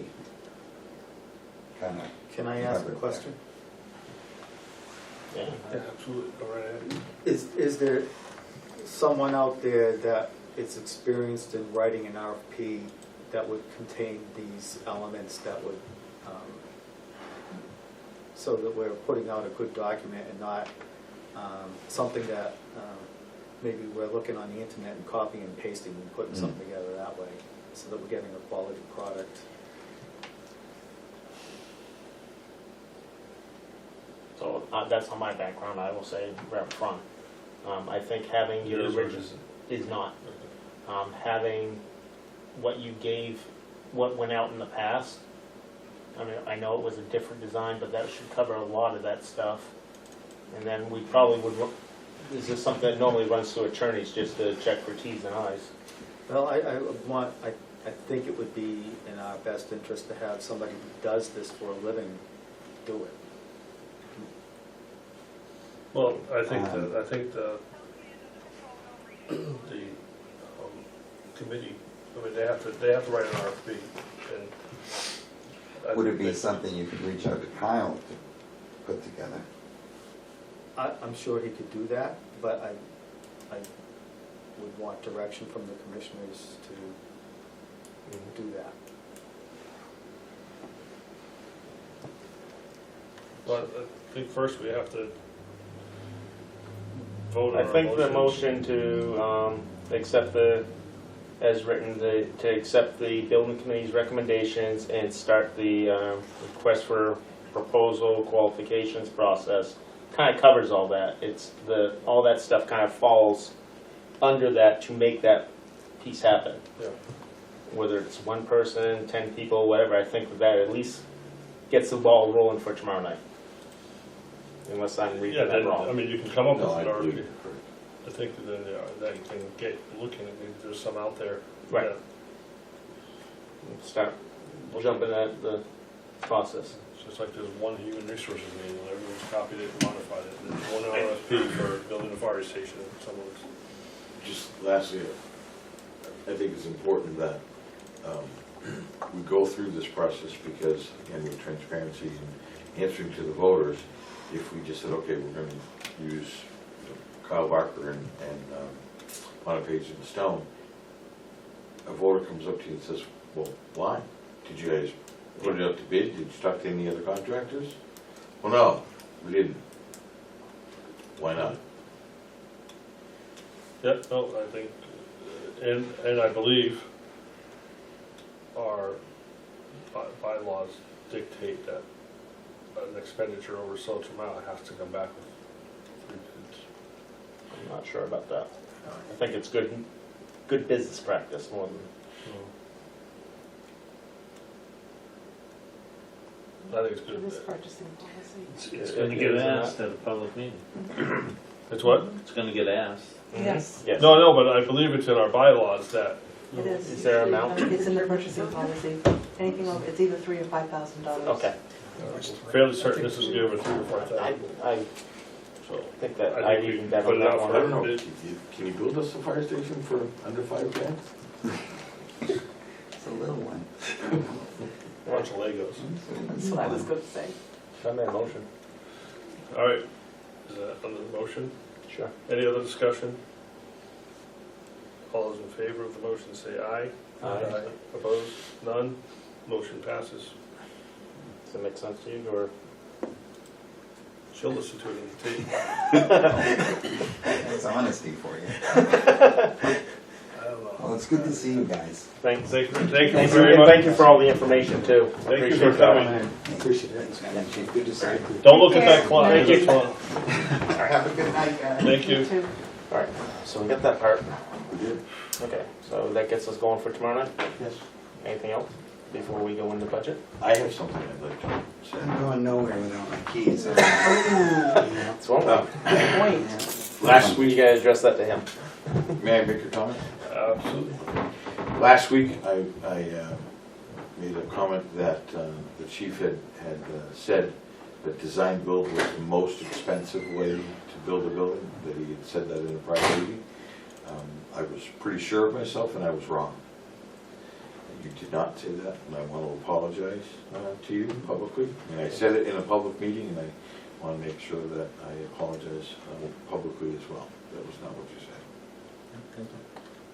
kind of. Can I ask a question? Yeah. Yeah, absolutely, go right ahead. Is there someone out there that is experienced in writing an RFP that would contain these elements that would, so that we're putting out a good document and not something that maybe we're looking on the internet and copying and pasting and putting something together that way, so that we're getting a quality product? So that's on my background, I will say right up front. I think having your It is or original isn't? is not. Having what you gave, what went out in the past, I mean, I know it was a different design, but that should cover a lot of that stuff. And then we probably would, is this something that normally runs through attorneys just to check for Ts and Is? Well, I think it would be in our best interest to have somebody who does this for a living do it. Well, I think the committee, I mean, they have to write an RFP, and. I Would it think be they- something you could reach out to Kyle to put together? I'm sure he could do that, but I would want direction from the commissioners to do that. Well, I think first we have to vote on I our think the motions. motion to accept as written, to accept the building committee's recommendations and start the request for proposal qualifications process kind of covers all that. All that stuff kind of falls under that to make that piece happen. Yeah. Whether it's one person, 10 people, whatever, I think that at least gets the ball rolling for tomorrow night. Unless I'm Yeah, reading that then, I wrong. mean, you can come up with No, I an believe RFP. it. I think that then you can get looking at, maybe there's some out there. Right. Start jumping at the process. Just like there's one human resources manual, everyone's copied it and modified it. There's one RFP for building a fire station in some of this. Just lastly, I think it's important that we go through this process because, again, with transparency and answering to the voters, if we just said, okay, we're going to use Kyle Barker and Montpage and Stone, a voter comes up to you and says, well, why? Did you guys put it up to bid? Did you talk to any other contractors? Well, no, we didn't. Why not? Yeah, no, I think, and I believe our bylaws dictate that an expenditure over such amount has to come back with 3 bids. I'm not sure about that. I think it's good business practice more than. I think it's good. This purchasing policy. It's gonna get asked at a public meeting. It's what? It's gonna get asked. Yes, Yes. No, but I believe it's in our bylaws that, it is. Is there an amount? It's in the purchasing policy. Anything over, it's either $3,000 or $5,000. Okay. fairly certain this is over 3 or 4 thousand. I So think that I I think we even can bet put on it that out one. for I don't know, bid. can you build us a fire station for under $5,000? It's a little one. Bunch of Legos. That's what I was going to say. I made a motion. All right, is that under the motion? Sure. Any other discussion? All those in favor of the motion say aye. Aye. Opposed? None? Motion passes. Does it make sense to you, or? She'll listen to it on the tape. That's honesty for you. I don't know. Well, it's good to see you guys. Thanks. Thank you Thank you, very and much. thank you for all the information too. Thank you Appreciate for that. coming. Appreciate it. Good to see you. Don't look at that clock. Thank you. It's fun. Have a good night, guys. Thank you. too. All right, so we got that part. We did. Okay, so that gets us going for tomorrow night. Yes. Anything else before we go into budget? I have something I'd like to say. I'm going nowhere without my keys. That's one. Good point. Last You week, gotta address that to him. may I make a comment? Absolutely. Last week, I made a comment that the chief had said that design build was the most expensive way to build a building, that he had said that in a private meeting. I was pretty sure of myself, and I was wrong. You did not say that, and I want to apologize to you publicly. And I said it in a public meeting, and I want to make sure that I apologize publicly as well. That was not what you said.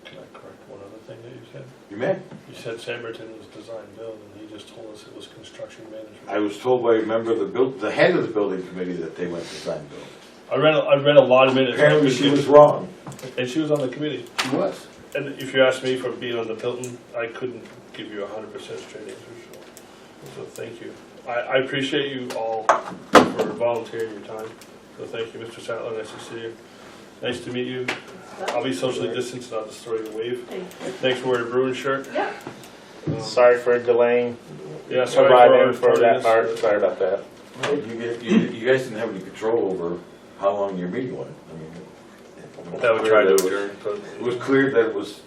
Can I correct one other thing that you said? You may. You said Samberton was design build, and he just told us it was construction management. I was told by a member of the head of the building committee that they went design build. I read a lot of minutes. Apparently she was wrong. And she was on the committee. She was. And if you asked me for being on the Pilton, I couldn't give you 100% straight answer, so thank you. I appreciate you all for volunteering your time, so thank you, Mr. Sattler, nice to see you. Nice to meet you. I'll be socially distanced, not destroy the wave. Thank you. Thanks for wearing a Bruin shirt. Yeah. Sorry for delaying Yeah, sorry arriving for for that this. part. Sorry about that. You guys didn't have any control over how long your meeting went. I mean, That would try to adjourn, but it was clear that it was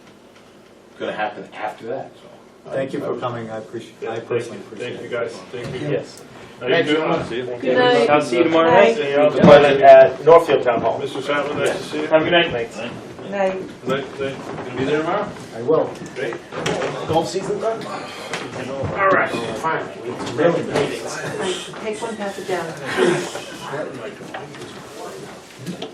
going to happen after that, so. Thank you for coming, I personally appreciate it. thank you guys, thank you. Yes. How you doing? I'll see you. Thank Good you. night. I'll see you tomorrow Night. night. The budget at Northfield Town Hall. Mr. Sattler, nice to see you. Have a good night. Thanks. Night. Night, gonna be there tomorrow? I will. Great. Golf season done? All right, finally. Really Meetings. Take one, pass it down.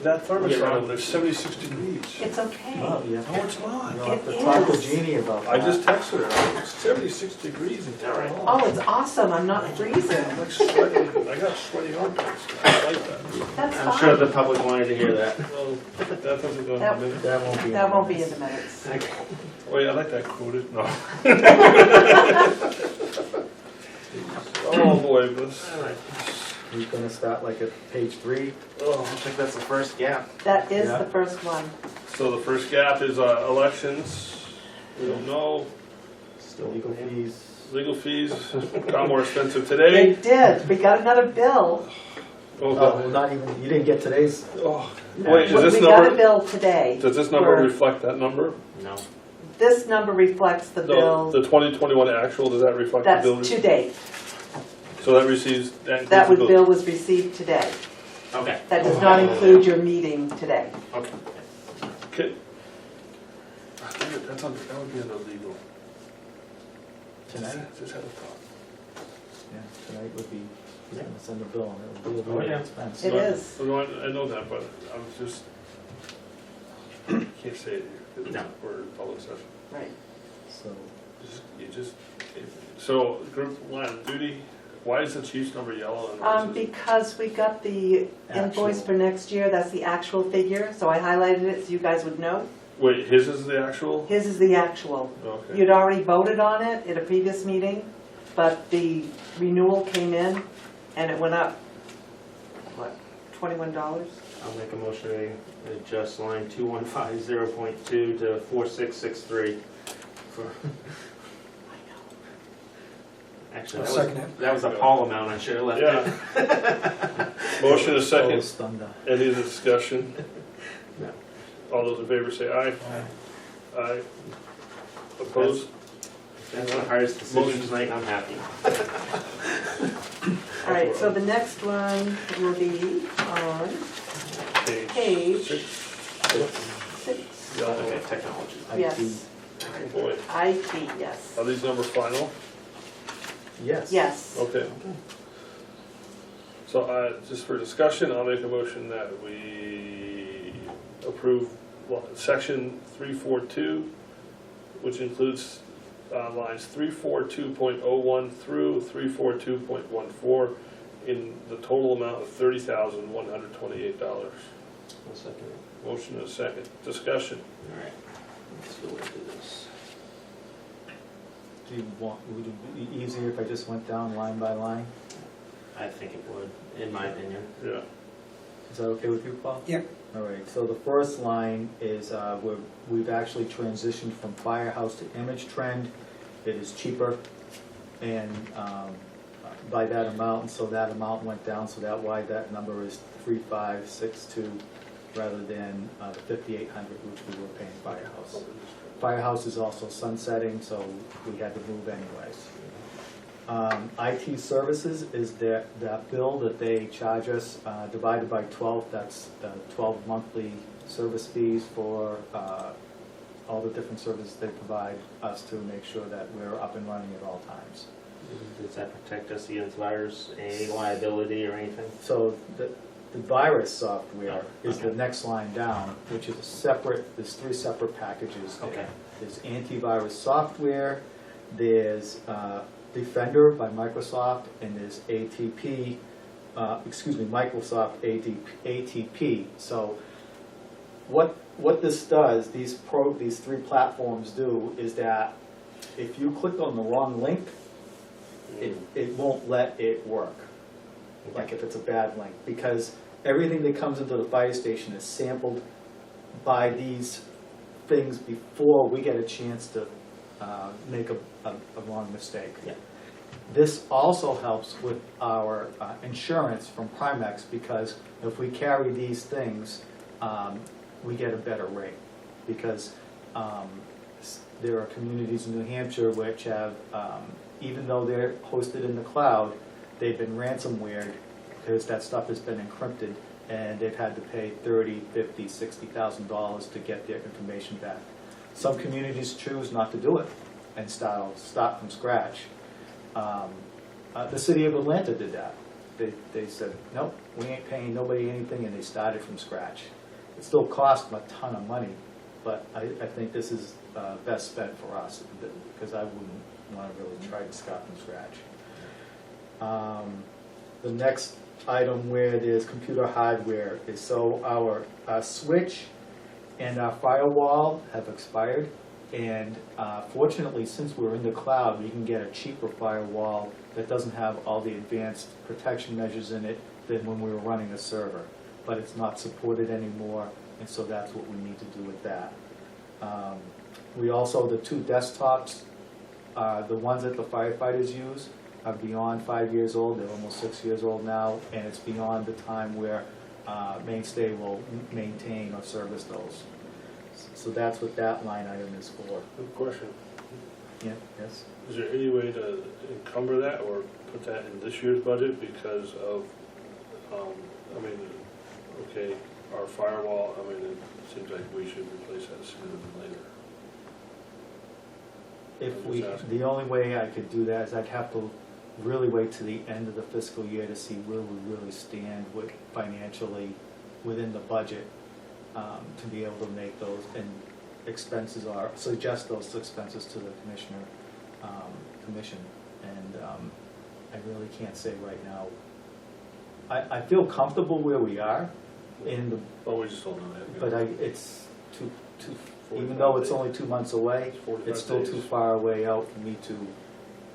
That thermostat over there's 76 degrees. It's okay. Well, you No, it's not. have to It talk to is. Jeannie about that. I just texted her. It's 76 degrees in town hall. Oh, it's awesome. I'm not freezing. I'm like sweating. I got sweaty armpits. I like that. That's I'm sure the fine. public wanted to hear that. Well, that doesn't go in That- the minutes. That won't be. That won't be in the minutes. Wait, I like that quoted. No. Oh boy, this. He's gonna start like at page 3. Oh. I think that's the first gap. That is Yeah. the first one. So the first gap is elections. We don't know. Still Legal fees. Legal fees got more expensive They today. did. We got another bill. Oh, Oh, not even, you didn't get today's. oh. Wait, is this We got a number? bill today. Does this number for- reflect that number? No. This number reflects the No, bill the 2021 actual. Does that reflect the bill? that's to date. So that receives, that That includes would, the bill? bill was received today. Okay. That does not include your meeting today. Okay. Okay. That's under, that would be under legal. Tonight? Just have a thought. Yeah, tonight would be, he's gonna send a bill, and it would be a Oh, real yeah. expense. It is. No, I know that, but I was just, can't say it here, because No. we're in public session. Right. So, You just, so group line of duty, why is the chief's number yellow? and ours is- Because we got the invoice Actual. for next year, that's the actual figure, so I highlighted it so you guys would know. Wait, his is the actual? His is the actual. Okay. You'd already voted on it at a previous meeting, but the renewal came in and it went up, what, $21? I'll make a motion to adjust line 2150.2 to 4663 for. Actually, I'll that second was, it. that was a Paul amount, I should have left it. Yeah. Motion is second. Paul's thunder. Any other discussion? No. All those in favor say aye. Aye. Opposed? That's the hardest decision tonight, I'm happy. All right, so the next one will be on page Six. 6. Yellow. Okay, technology. Yes, Boy, IT, yes. are these numbers final? Yes. Yes. Okay. So, just for discussion, I'll make a motion that we approve section 342, which includes lines 342.01 through 342.14 in the total amount of $30,128. I'll second it. Motion and a second. Discussion. All right, let's go into this. Do you want, would it be easier if I just went down line by line? I think it would, in my opinion. Yeah. Is that okay with you, Paul? Yep. All right, so the first line is, we've actually transitioned from Firehouse to Image Trend. It is cheaper, and by that amount, and so that amount went down, so that why that number is 3562 rather than the 5800, which we were paying Firehouse. Firehouse is also sunsetting, so we had to move anyways. IT services is that bill that they charge us divided by 12, that's 12 monthly service fees for all the different services they provide us to make sure that we're up and running at all times. Does that protect us against virus, any liability or anything? So the virus software is the Okay. next line down, which is a separate, there's 3 separate packages there. Okay. There's antivirus software, there's Defender by Microsoft, and there's ATP, Microsoft ATP. So what this does, these 3 platforms do, is that if you click on the wrong link, it won't let it work, like if it's a bad link, because everything that comes into the fire station is sampled by these things before we get a chance to make a wrong mistake. Yeah. This also helps with our insurance from Primex, because if we carry these things, we get a better rate, because there are communities in New Hampshire which have, even though they're hosted in the cloud, they've been ransomwared because that stuff has been encrypted, and they've had to pay $30,000, $50,000, $60,000 to get their information back. Some communities choose not to do it and start from scratch. The city of Atlanta did that. They said, nope, we ain't paying nobody anything, and they started from scratch. It still cost them a ton of money, but I think this is best spent for us, because I wouldn't want to really try to start from scratch. The next item where there's computer hardware is, so our switch and our firewall have expired, and fortunately, since we're in the cloud, we can get a cheaper firewall that doesn't have all the advanced protection measures in it than when we were running a server. But it's not supported anymore, and so that's what we need to do with that. We also, the 2 desktops, the ones that the firefighters use, are beyond 5 years old. They're almost 6 years old now, and it's beyond the time where Mainstay will maintain or service those. So that's what that line item is for. Good question. Yeah, yes. Is there any way to encumber that or put that in this year's budget because of, I mean, okay, our firewall, I mean, it seems like we should replace that sooner than later. If I'm we, just asking. the only way I could do that is I'd have to really wait to the end of the fiscal year to see where we really stand with financially within the budget, to be able to make those, and expenses are, suggest those expenses to the commission. And I really can't say right now. I feel comfortable where we are in the, But we just don't know that. but it's too, even though it's only 2 months away, it's still too far away out for me to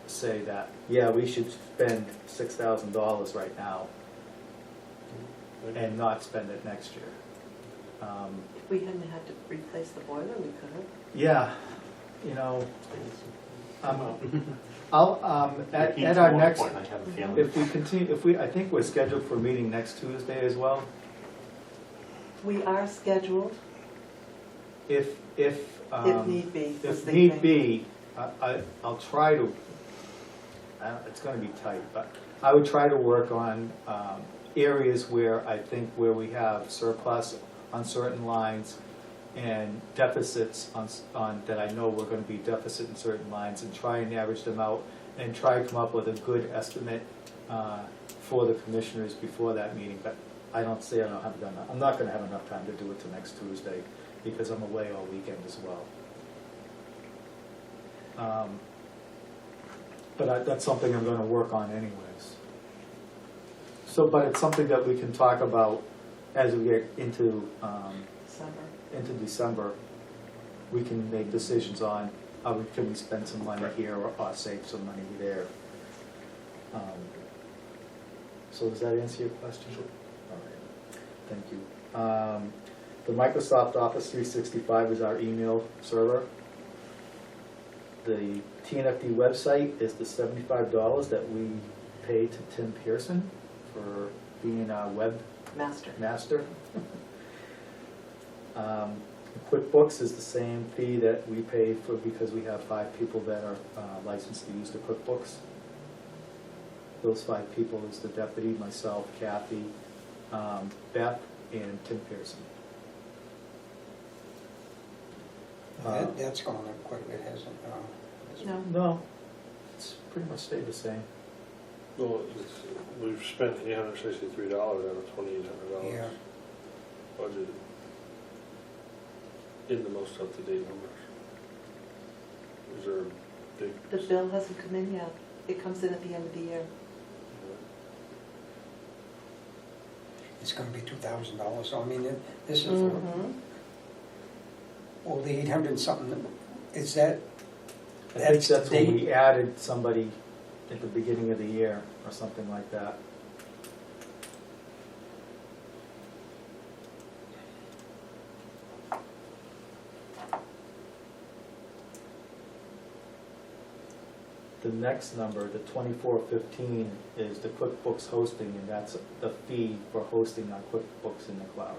say that, yeah, we should spend $6,000 right now and not spend it next year. If we hadn't had to replace the boiler, we could have. Yeah, you know, I'll, at our next, I have a feeling. if we continue, I think we're scheduled for a meeting next Tuesday as well. We are scheduled, If need be. was if the need thing. be, I'll try to, it's gonna be tight, but I would try to work on areas where I think where we have surplus on certain lines and deficits on that I know we're gonna be deficit in certain lines, and try and average them out and try to come up with a good estimate for the commissioners before that meeting. But I don't say I don't have done that. I'm not gonna have enough time to do it till next Tuesday because I'm away all weekend as well. But that's something I'm gonna work on anyways. So, but it's something that we can talk about as we get into December. We can make decisions on how can we spend some money here or save some money there. So does that answer your question? Sure. All right, thank you. The Microsoft Office 365 is our email server. The Tnfd website is the $75 that we pay to Tim Pearson for being our web master. QuickBooks is the same fee that we pay for because we have 5 people that are licensed to use the QuickBooks. Those 5 people is the deputy, myself, Kathy, Beth, and Tim Pearson. That's gone up quite a bit, hasn't it? No, No, it's pretty much stayed the same. Well, we've spent $863 out of $2,800 Yeah. budgeted in the most up-to-date numbers. Is there a big? the bill hasn't come in yet. It comes in at the end of the year. It's gonna be $2,000, so I mean, this is, Mhm. well, the 800 and something, is that, I think that's when date? we added somebody at the beginning of the year or something like that. The next number, the 2415, is the QuickBooks hosting, and that's the fee for hosting our QuickBooks in the cloud.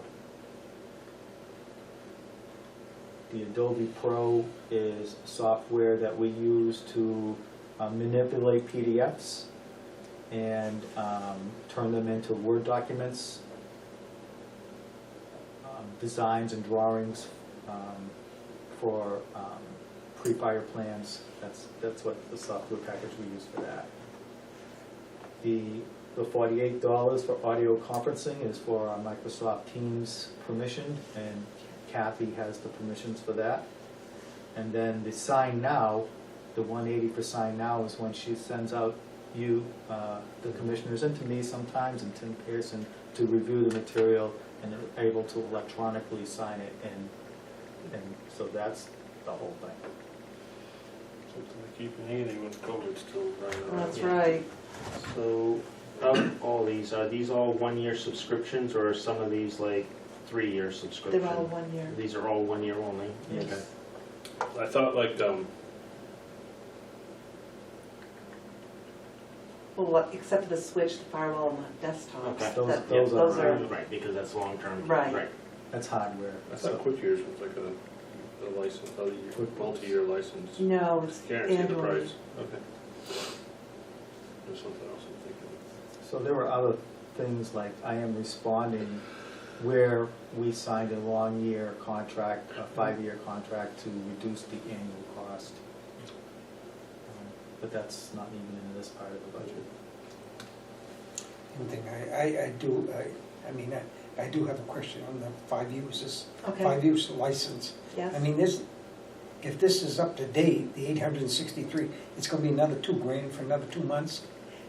The Adobe Pro is software that we use to manipulate PDFs and turn them into Word documents, designs and drawings for pre-fire plans. That's what the software package we use for that. The $48 for audio conferencing is for our Microsoft Teams permission, and Kathy has the permissions for that. And then the Sign Now, the $180 for Sign Now is when she sends out you, the commissioners, and to me sometimes, and Tim Pearson, to review the material and are able to electronically sign it, and so that's the whole thing. Something to keep you handy when COVID's still running around. That's right. So, of all these, are these all 1-year subscriptions, or are some of these like 3-year subscriptions? They're all 1 year. These are all 1 year only? Yes. Okay. I thought like, Well, what, except for the switch, the firewall, and the desktops. Okay. Those are- Those are, Right, because that's long-term. Right. That's hardware. I thought Quick Years was like the license, multi-year license? No, it's Guarantee the annually. price, okay. There's something else I'm thinking of. So there were other things like I am responding where we signed a long year contract, a 5-year contract to reduce the annual cost. But that's not even in this part of the budget. One thing I do have a question on the 5 uses, Okay, 5 use license. yes. I mean, if this is up to date, the 863, it's gonna be another $2,000 for another 2 months?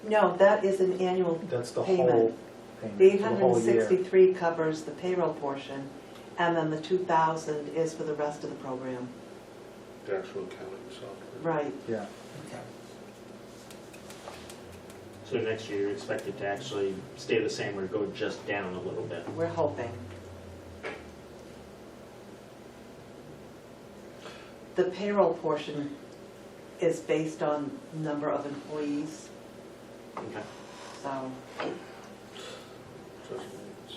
No, that is an annual That's the payment. whole payment, The for the whole year. 863 covers the payroll portion, and then the 2,000 is for the rest of the program. The actual accounting software. Right. Yeah. Okay. So next year, you're expected to actually stay the same or go just down a little bit? We're hoping. The payroll portion is based on number of employees, Okay. so, Trust me, it's,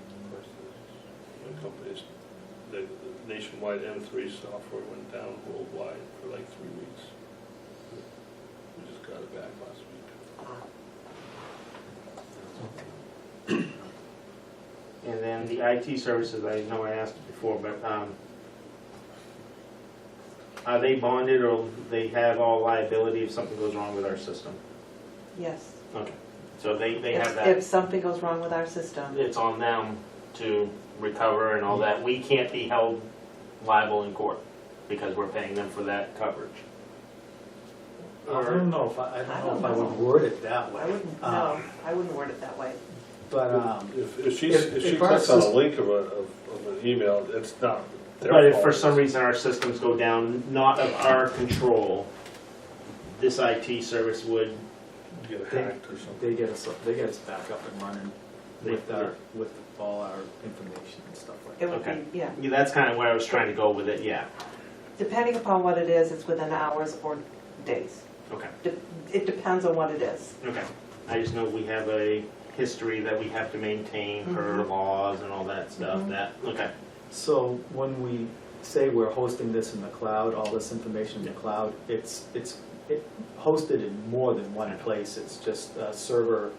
of course, the companies, the nationwide M3 software went down worldwide for like 3 weeks. We just got it back last week. And then the IT services, I know I asked it before, but are they bonded or they have all liability if something goes wrong with our system? yes. Okay. So they have If that, something goes wrong with our system, it's on them to recover and all that. We can't be held liable in court because we're paying them for that coverage. I don't know if I would word it that way. I wouldn't, no, I wouldn't word it that way. But, If she if our clicks on a system- link of an email, it's not their But if fault. for some reason our systems go down, not of our control, this IT service would, Get hacked or something. they get us back up and running with all our information and stuff like It that. would Okay. be, yeah. yeah, that's kind of where I was trying to go with it, yeah. Depending upon what it is, it's within hours or days. Okay, It depends on what it is. okay. I just know we have a history that we have to maintain per Mhm. laws and all that stuff, Mhm. that, okay. So when we say we're hosting this in the cloud, all this information in the cloud, it's hosted in more than one place. It's just a server.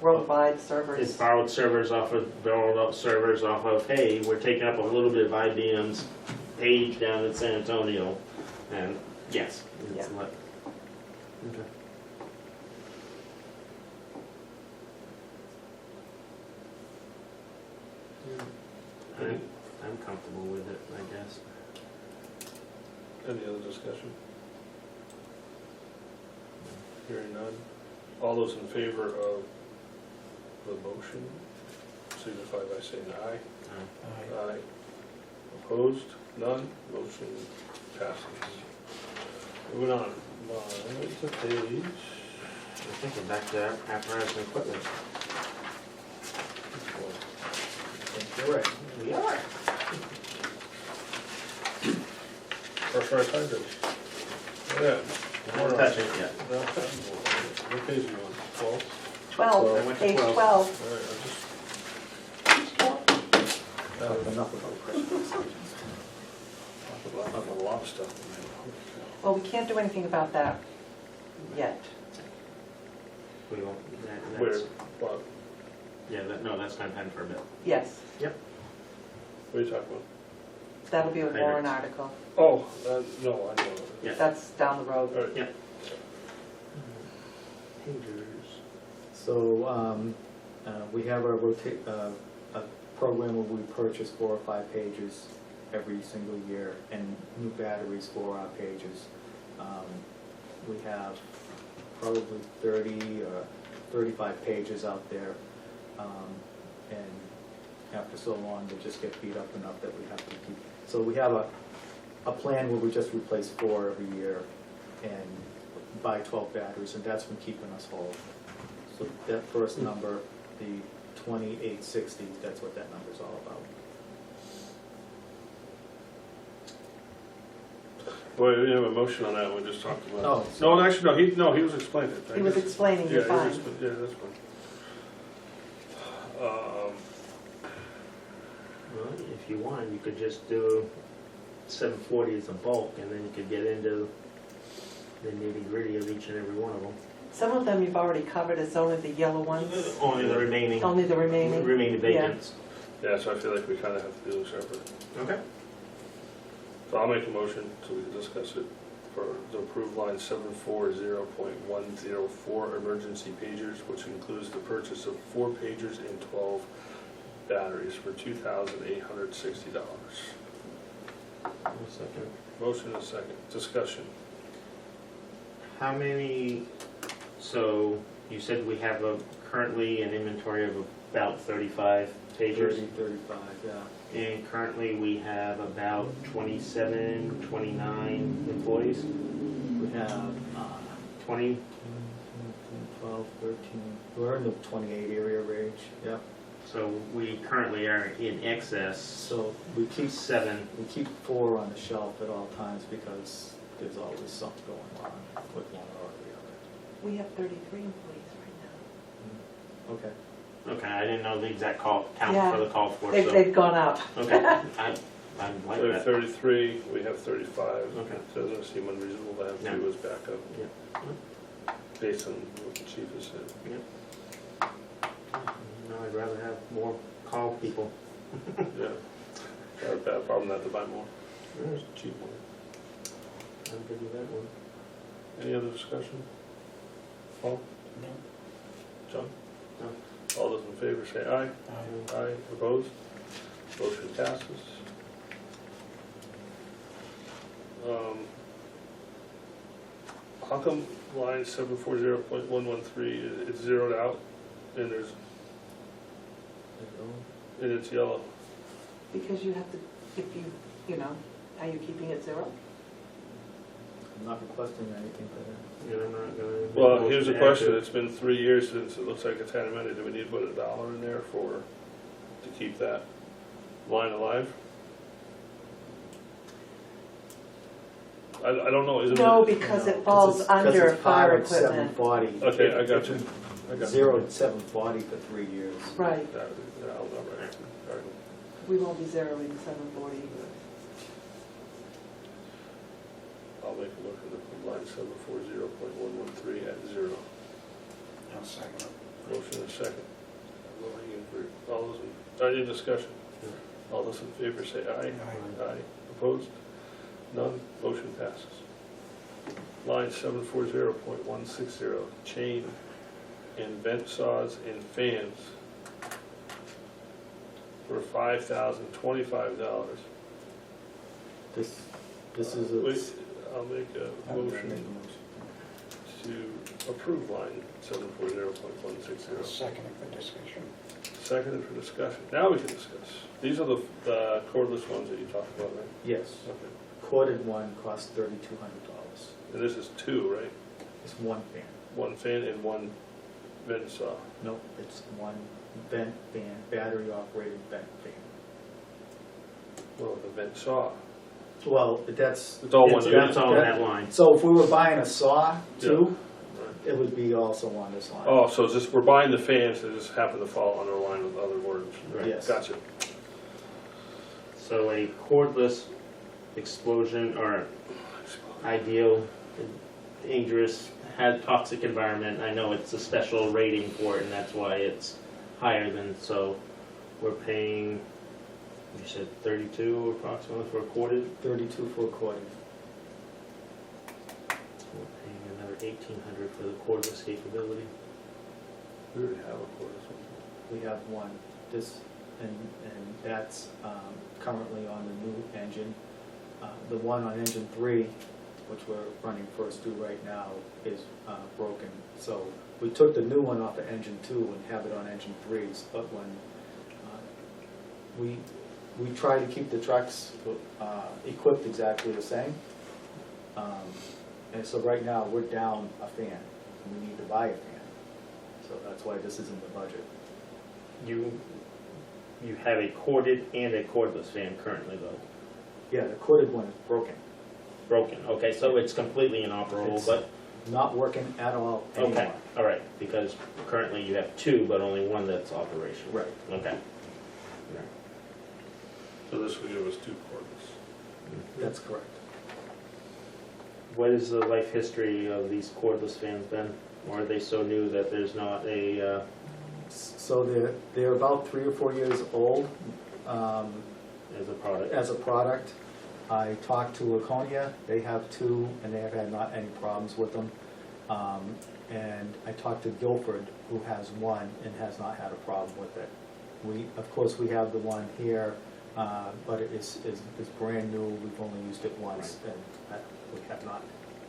Worldwide It's servers. borrowed servers off of, hey, we're taking up a little bit of IBM's page down in San Antonio, and yes. it's Yeah. like- Okay. I'm comfortable with it, I guess. Any other discussion? Hearing none. All those in favor of the motion signify by saying aye. Aye. Opposed? None? Motion passes. Moving on. To page. I think we're back to apparatus and equipment. You're right. We are. First hydrant. Yeah. Not touching it yet. What page are you on? 12? 12, I went to page 12. 12. All right, Enough about Christmas. talk about a lot of stuff. Well, we can't do anything about that yet. We won't, Where, that's, what yeah, no, that's not pen for a bit. Yes, are you talking about? that'll be a warrant Hydrants. article. Oh, no, I know. Yeah. That's down the road. All right. Yeah. Pagers. So we have a program where we purchase 4 or 5 pages every single year and new batteries for our pages. We have probably 30 or 35 pages out there. And after so long, they just get beat up enough that we have to keep. So we have a plan where we just replace 4 every year and buy 12 batteries, and that's been keeping us whole. So that first number, the 2860, that's what that number's all about. Well, we have a motion on that, we just talked about. Oh, No, actually, he was explaining it. He was explaining, Yeah, you're he was fine. Yeah, that's fine. Well, if you want, you could just do 740 as a bulk, and then you could get into the nitty-gritty of each and every one of them. Some of them you've already covered, it's only the yellow ones, Only the remaining remaining. vacants. Yeah, so I feel like we kind of have to do them separate. Okay. So I'll make a motion so we can discuss it for the approved line 740.104 emergency pagers, which includes the purchase of 4 pagers and 12 batteries for $2,860. Second. Motion and second. Discussion. How many, so you said we have currently an inventory of about 35 pagers? 35, yeah. And currently we have about 27, 29 employees? We have 20? 12, 13, we're in the 28 area range, yeah. So we currently are in excess, So we keep 7. 4 on the shelf at all times because there's always something going on with one or the We have 33 employees right other. Okay. Okay, I didn't know the exact count Yeah. for the call for, now. so. They've gone up. Okay, I'm like We have that. 33, we have 35. Okay. It doesn't seem unreasonable to have Yeah. 2 as backup, Yeah. based on what the chief has said. No, I'd rather have more call people. Yeah. Got a bad problem not to buy more. There's Cheap one. I'm good with that one. Any other discussion? Paul? No. John? No. All those in favor say aye. Aye. Opposed? Motion passes. How come line 740.113 is zeroed out and there's, and it's yellow? Because you have to, if you know, are you keeping it 0? I'm not requesting anything for that. Yeah, I'm not gonna. Well, here's the question, it's been 3 years since it looks like it's had amended, do we need to put $1 in there to keep that line alive? I don't know, is it? No, because it falls under fire equipment. 740. Okay, I got you. I got you. 0 to 740 for 3 years. Right, That- I'll know, right. All right. we won't be zeroing 740. I'll make a motion to put line 740.113 at 0. I'll second it. Motion and second. All those, any discussion? All those in favor say aye. Aye. Opposed? None. Motion passes. Line 740.160, chain and vent saws and fans for $5,025. This is Wait, a. I'll make a motion to approve line 740.160. Second it for discussion. Seconded for discussion. Now we can discuss. These are the cordless ones that you talked about, right? Yes. Okay. Corded one costs $3,200. And this is 2, right? It's one fan. 1 fan and 1 vent saw. No, it's one vent fan, battery operated vent fan. Well, the vent saw. Well, that's. It's all one unit. That's all in that line. So if we were buying a saw too, Right. it would be also on this line. Oh, so it's just, we're buying the fans that just happen to fall under a line with other words. Right. Yes. Gotcha. So a cordless explosion or ideal, dangerous, had toxic environment. I know it's a special rating for it, and that's why it's higher than, so we're paying, you said 32 approximately for a corded? 32 for a corded. We're paying another 1,800 for the cordless capability. We already have a cordless one. We have one, this, and that's currently on the new engine. The one on engine 3, which we're running first through right now, is broken. So we took the new one off of engine 2 and have it on engine 3s, but when we try to keep the trucks equipped exactly the same. And so right now, we're down a fan, and we need to buy a fan. So that's why this is in the budget. You have a corded and a cordless fan currently though. Yeah, the corded one is broken. Broken, okay, so it's completely inoperable, It's but, not working at all anymore. okay, all right, because currently you have 2, but only one that's operational. Right. Okay. So this would give us 2 cordless. That's correct. What is the life history of these cordless fans been? Or are they so new that there's not a, So they're about 3 or 4 years old as a product? as a product. I talked to Laconia, they have 2, and they have had not any problems with them. And I talked to Guilford, who has 1 and has not had a problem with it. Of course, we have the one here, but it is brand new, we've only used it once, and we have not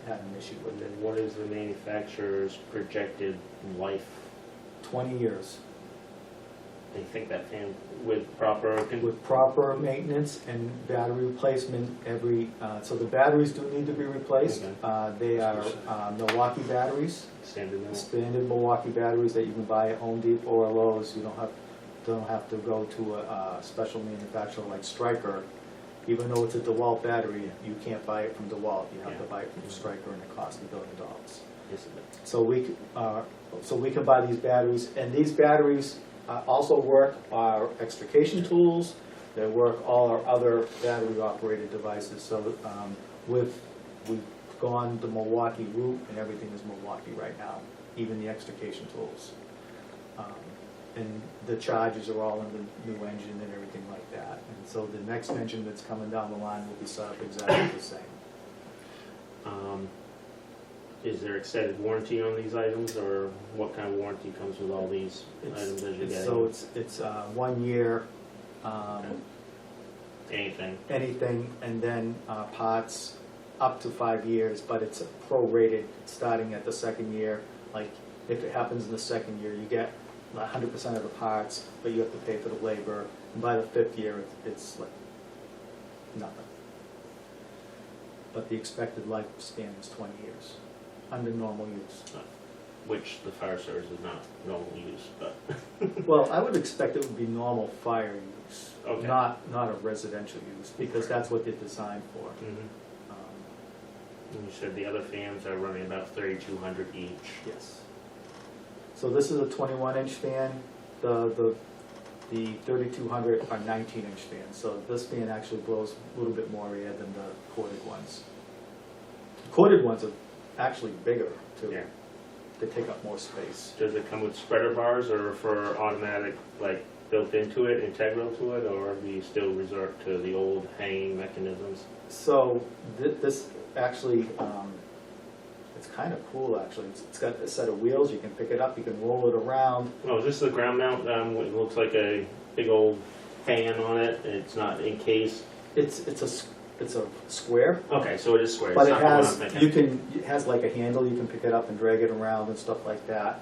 had an issue with it. What is the manufacturer's projected life? 20 years. They think that fan with proper, With proper maintenance and battery replacement so the batteries do need to be replaced. Okay. They are Milwaukee batteries, standard mill? standard Milwaukee batteries that you can buy at Home Depot or Lowe's. You don't have to go to a special manufacturer like Stryker. Even though it's a DeWalt battery, you can't buy it from DeWalt. You have to buy it from Stryker, and it costs $1 billion. Yes, it is. So we can buy these batteries, and these batteries also work our extrication tools. They work all our other battery-operated devices. So we've gone the Milwaukee route, and everything is Milwaukee right now, even the extrication tools. And the charges are all in the new engine and everything like that. And so the next engine that's coming down the line will be set up exactly the same. Is there extended warranty on these items, or what kind of warranty comes with all these items as you're getting? So it's 1 year, Anything? and then parts up to 5 years, but it's prorated starting at the 2nd year. Like, if it happens in the 2nd year, you get 100% of the parts, but you have to pay for the labor. And by the 5th year, it's like nothing. But the expected lifespan is 20 years under normal use. Which the fire service is not normal use, but. Well, I would expect it would be normal fire use, Okay. not a residential use, because that's what they're designed for. Mhm. Um, And you said the other fans are running about 3,200 each. Yes. So this is a 21-inch fan. The 3200 are 19-inch fans. So this fan actually blows a little bit more air than the corded ones. Corded ones are actually bigger too. Yeah. They take up more space. Does it come with spreader bars, or for automatic, like built into it, integral to it, or do you still resort to the old hanging mechanisms? So this actually, it's kind of cool actually. It's got a set of wheels. You can pick it up. You can roll it around. Oh, is this the ground mount? It looks like a big old fan on it. It's not encased. It's a square. Okay, so it is square. But It's it not the one has, I'm thinking. it has like a handle, you can pick it up and drag it around and stuff like that.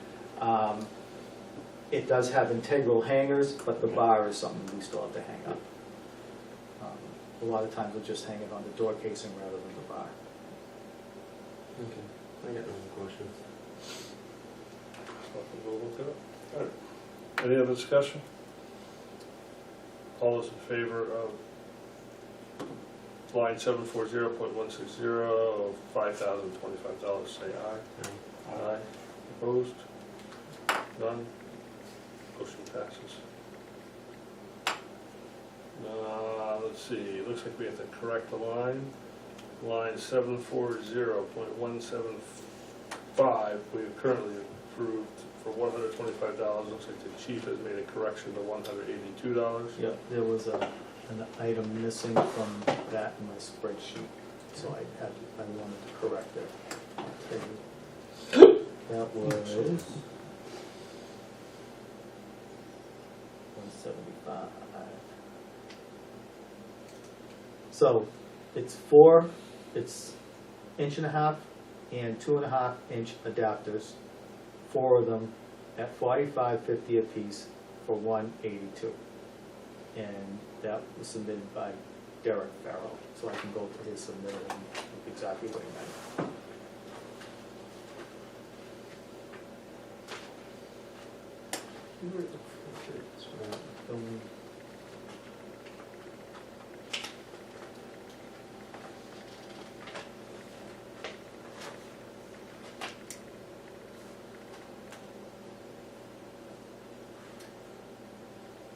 It does have integral hangers, but the bar is something we still have to hang up. A lot of times we'll just hang it on the door casing rather than the bar. Okay, I got no more questions. We'll look it up. All right. Any other discussion? All those in favor of line 740.160 of $5,025, say aye. Aye. Opposed? None? Motion passes. Let's see, it looks like we have to correct the line. Line 740.175, we have currently approved for $125. Looks like the chief has made a correction to $182. Yep, there was an item missing from that in my spreadsheet, so I wanted to correct it. That was 175. So it's 1.5 and 2.5 inch adapters, 4 of them at $45.50 a piece for $182. And that was submitted by Derek Farrell, so I can go through his submittal and look exactly what he meant.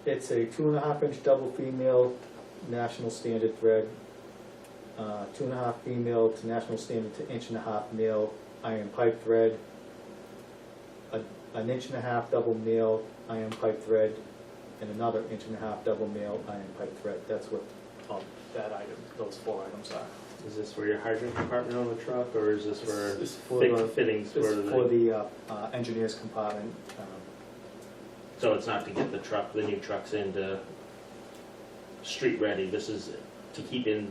It's a 2.5 inch double female national standard thread, 2.5 female to national standard to 1.5 male iron pipe thread, an 1.5 double male iron pipe thread, and another 1.5 double male iron pipe thread. That's what that item, those 4 items are. Is this for your hydrant compartment on the truck, or is this for It's for fix- the- fittings for It's for the? the engineer's compartment. So it's not to get the new trucks into street ready, this is to keep in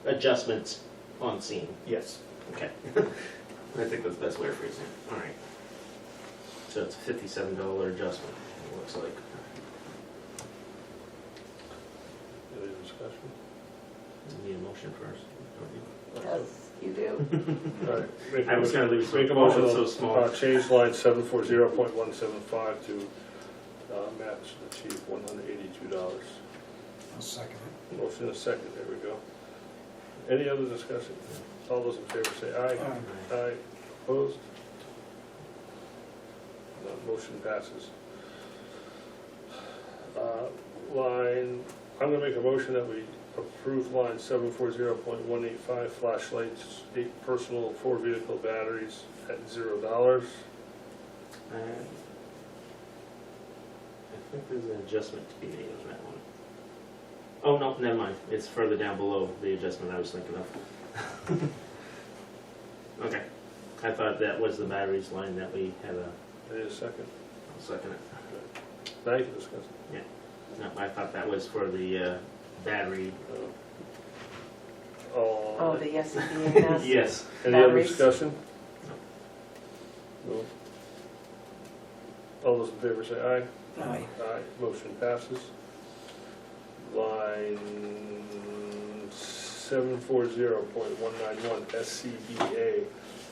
adjustments on scene? Yes. Okay. I think that's the best way of phrasing it. All right. So it's a $57 adjustment, it looks like. Any discussion? Need a motion first, don't you? Yes, you do. All right, make a I was motion- gonna leave make a some- motion oh, it's so to small. change line 740.175 to match the chief $182. I'll second it. Motion and a second, there we go. Any other discussion? All those in favor say aye. Aye. Aye. Opposed? None. Motion passes. Line, I'm gonna make a motion that we approve line 740.185 flashlights, 8 personal 4-vehicle batteries at $0. I think there's an adjustment to be made on that one. Oh, no, never mind, it's further down below the adjustment I was thinking of. Okay, I thought that was the batteries line that we had Any a second? I'll second it. Now you can discuss it. No, I thought that was for the battery. Oh, the SCBA mask? Yes. Any other Batteries? discussion? No. All those in favor say aye. Aye. Aye, motion passes. Line 740.191 SCBA,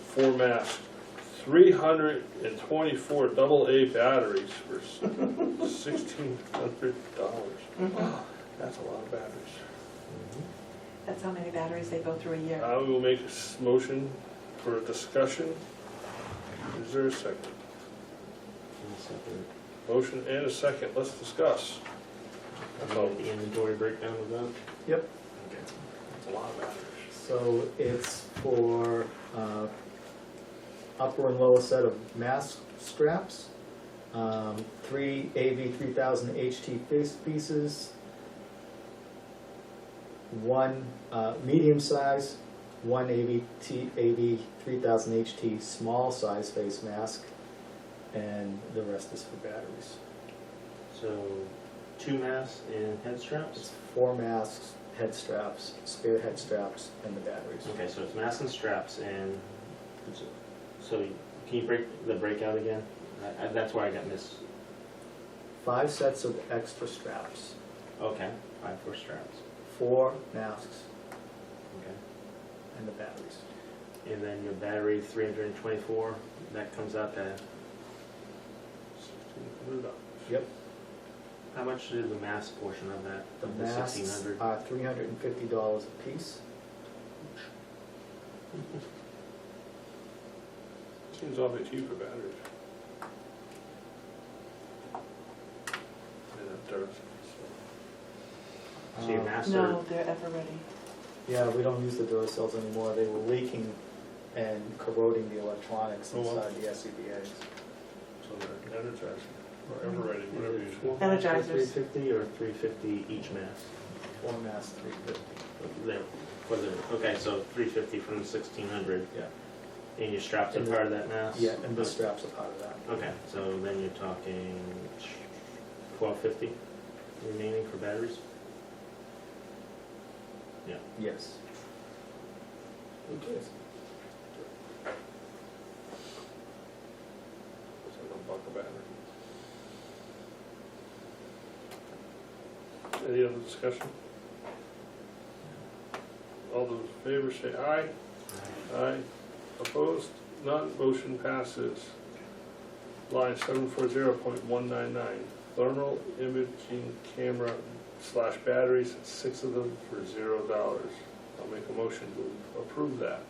4 mask, 324 AA batteries for $1,600. That's a lot of batteries. That's how many batteries they go through a year. I will make a motion for a discussion. Is there a second? I'll second it. Motion and a second, let's discuss. That's all. The inventory breakdown of that? Yep. Okay. That's a lot of batteries. So it's for upper and lower set of mask straps, 3 AV3000 HT pieces, 1 medium size, 1 AV3000 HT small size face mask, and the rest is for batteries. So, 2 masks and head straps? It's 4 masks, head straps, spare head straps, and the batteries. Okay, so it's masks and straps, and so can you break the breakout again? That's where I got missed. 5 sets of extra straps, Okay, 5 for straps. 4 masks, Okay. and the batteries. And then your battery, 324, that comes out to, $1,600. Yep. how much is the mask portion of that? The Of masks 1,600? are $350 a piece. Seems awfully cheap for batteries. And it does, So your Um, masks No, are, they're ever ready. Yeah, we don't use the Duracells anymore. They were leaking and corroding the electronics Oh, wow. inside the SCBA's. so they're energizing, or ever ready, whatever you say. Energizers. 350 or 350 each mask? 4 masks, $350. There, for the, okay, so 350 from the 1,600. Yeah. And your straps are And the- part of that mask? Yeah, and the straps are part of that. Okay, so then you're talking 1,250 remaining for batteries? Yes. Okay. It's like a buck a battery. Any other discussion? All those in favor say aye. Aye. Opposed? None. Motion passes. Line 740.199, thermal imaging camera / batteries, 6 of them for $0. I'll make a motion to approve that.